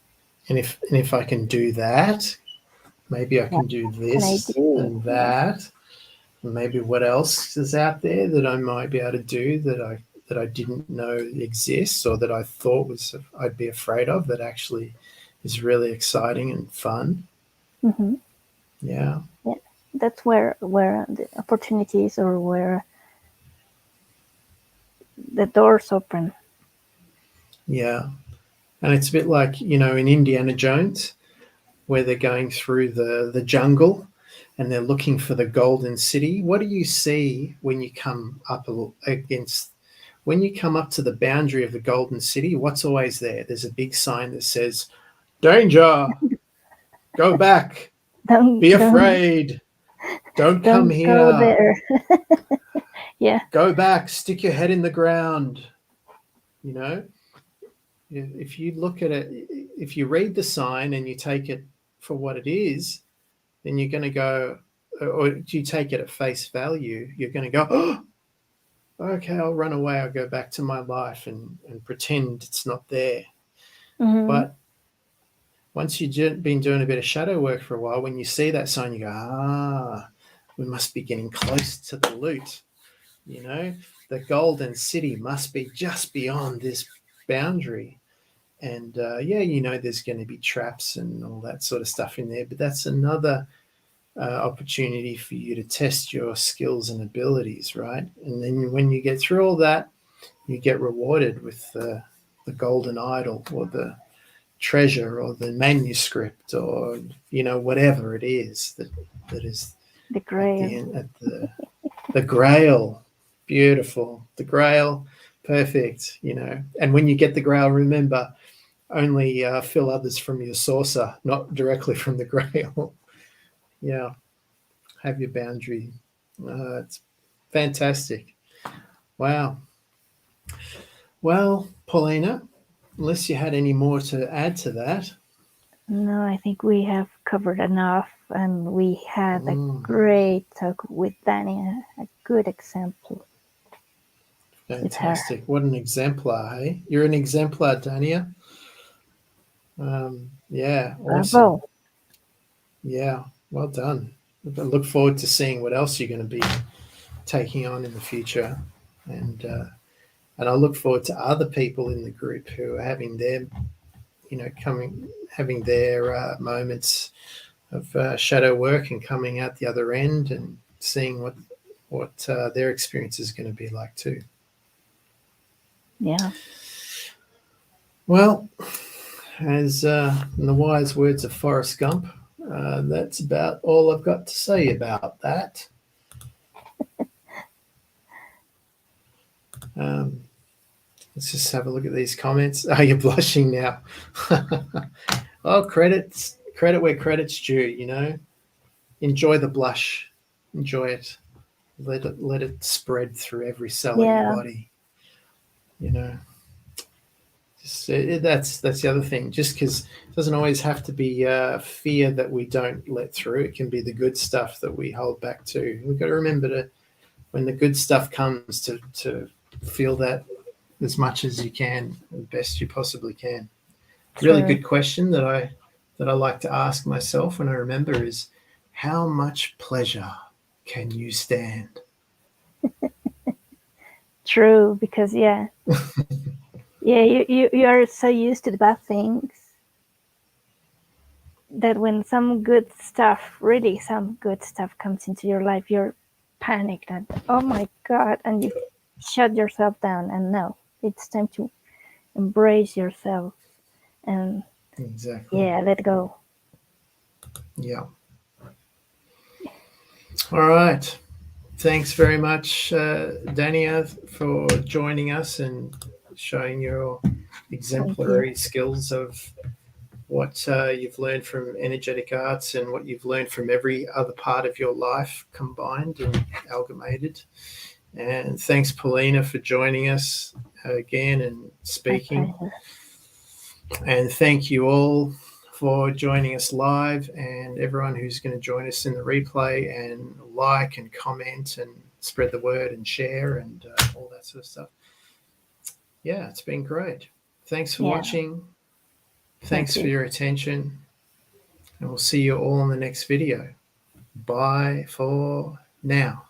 And if I can do that, maybe I What can do can I this do? and Yeah. that. And maybe what else is out there that I might be able to do that I didn't know exists, or that I thought I'd be afraid of, that actually is really exciting and fun. Mm-hmm. Yeah. Yeah, that's where the opportunities, or where the doors open. Yeah. And it's a bit like, in Indiana Jones, where they're going through the jungle and they're looking for the golden city. What do you see when you come up when you come up to the boundary of the golden city? What's always there? There's a big sign that says, "Danger! Go back! don't Be don't afraid! Don't come don't go here! there. Yeah. Go back! Stick your head in the ground!" You know, if you look at it, if you read the sign and you take it for what it is, then you're going to go, or do you take it at face value? You're going to go, "Oh, okay, I'll run away. I'll go back to my life and pretend it's not there." Mm-hmm. But once you've been doing a bit of shadow work for a while, when you see that sign, you go, we must be getting close to the loot. The golden city must be just beyond this boundary. And there's going to be traps and all that sort of stuff in there. But that's another opportunity for you to test your skills and abilities, right? And then when you get through all that, you get rewarded with the golden idol, or the treasure, or the manuscript, or whatever it is that is The at the grail. end, at the grail. Beautiful. The grail. Perfect. And when you get the grail, remember, only fill others from your saucer, not directly from the grail. Yeah. Have your boundary. It's fantastic. Wow. Well, Paulina, unless you had any more to add to that. No, I think we have covered enough, and we had a great talk with Danny, a good example with her. Fantastic. What an exemplar, hey? You're an exemplar, Dania. Yeah, awesome. Bravo. Yeah, well done. I look forward to seeing what else you're going to be taking on in the future. And I look forward to other people in the group who are having their, having their moments of shadow work and coming out the other end and seeing what their experience is going to be like too. Yeah. Well, as in the wise words of Forrest Gump, that's about all I've got to say about that. Let's just have a look at these comments. Oh, you're blushing now. Oh, credit where credit's due, Enjoy the blush. Enjoy it. Let it spread through every cell of your body. That's the other thing. Just because it doesn't always have to be fear that we don't let through. It can be the good stuff that we hold back too. We've got to remember when the good stuff comes, to feel that as much as you can, the best you possibly can. Really good question that I like to ask myself when I remember is, how much pleasure can you stand? True, because you are so used to the bad things that when some good stuff comes into your life, you're panicked and, oh my God, and you shut yourself down. And no, it's time to embrace yourself and let go. Yeah. All right. Thanks very much, Dania, for joining us and showing your exemplary skills of what you've learned from energetic arts and what you've learned from every other part of your life combined and amalgamated. And thanks, Paulina, for joining us again and speaking. And thank you all for joining us live, and everyone who's going to join us in the replay, and like and comment and spread the word and share and all that sort of stuff. Yeah, it's been great. Thanks for watching. Thanks for your attention, and we'll see you all in the next video. Bye for now.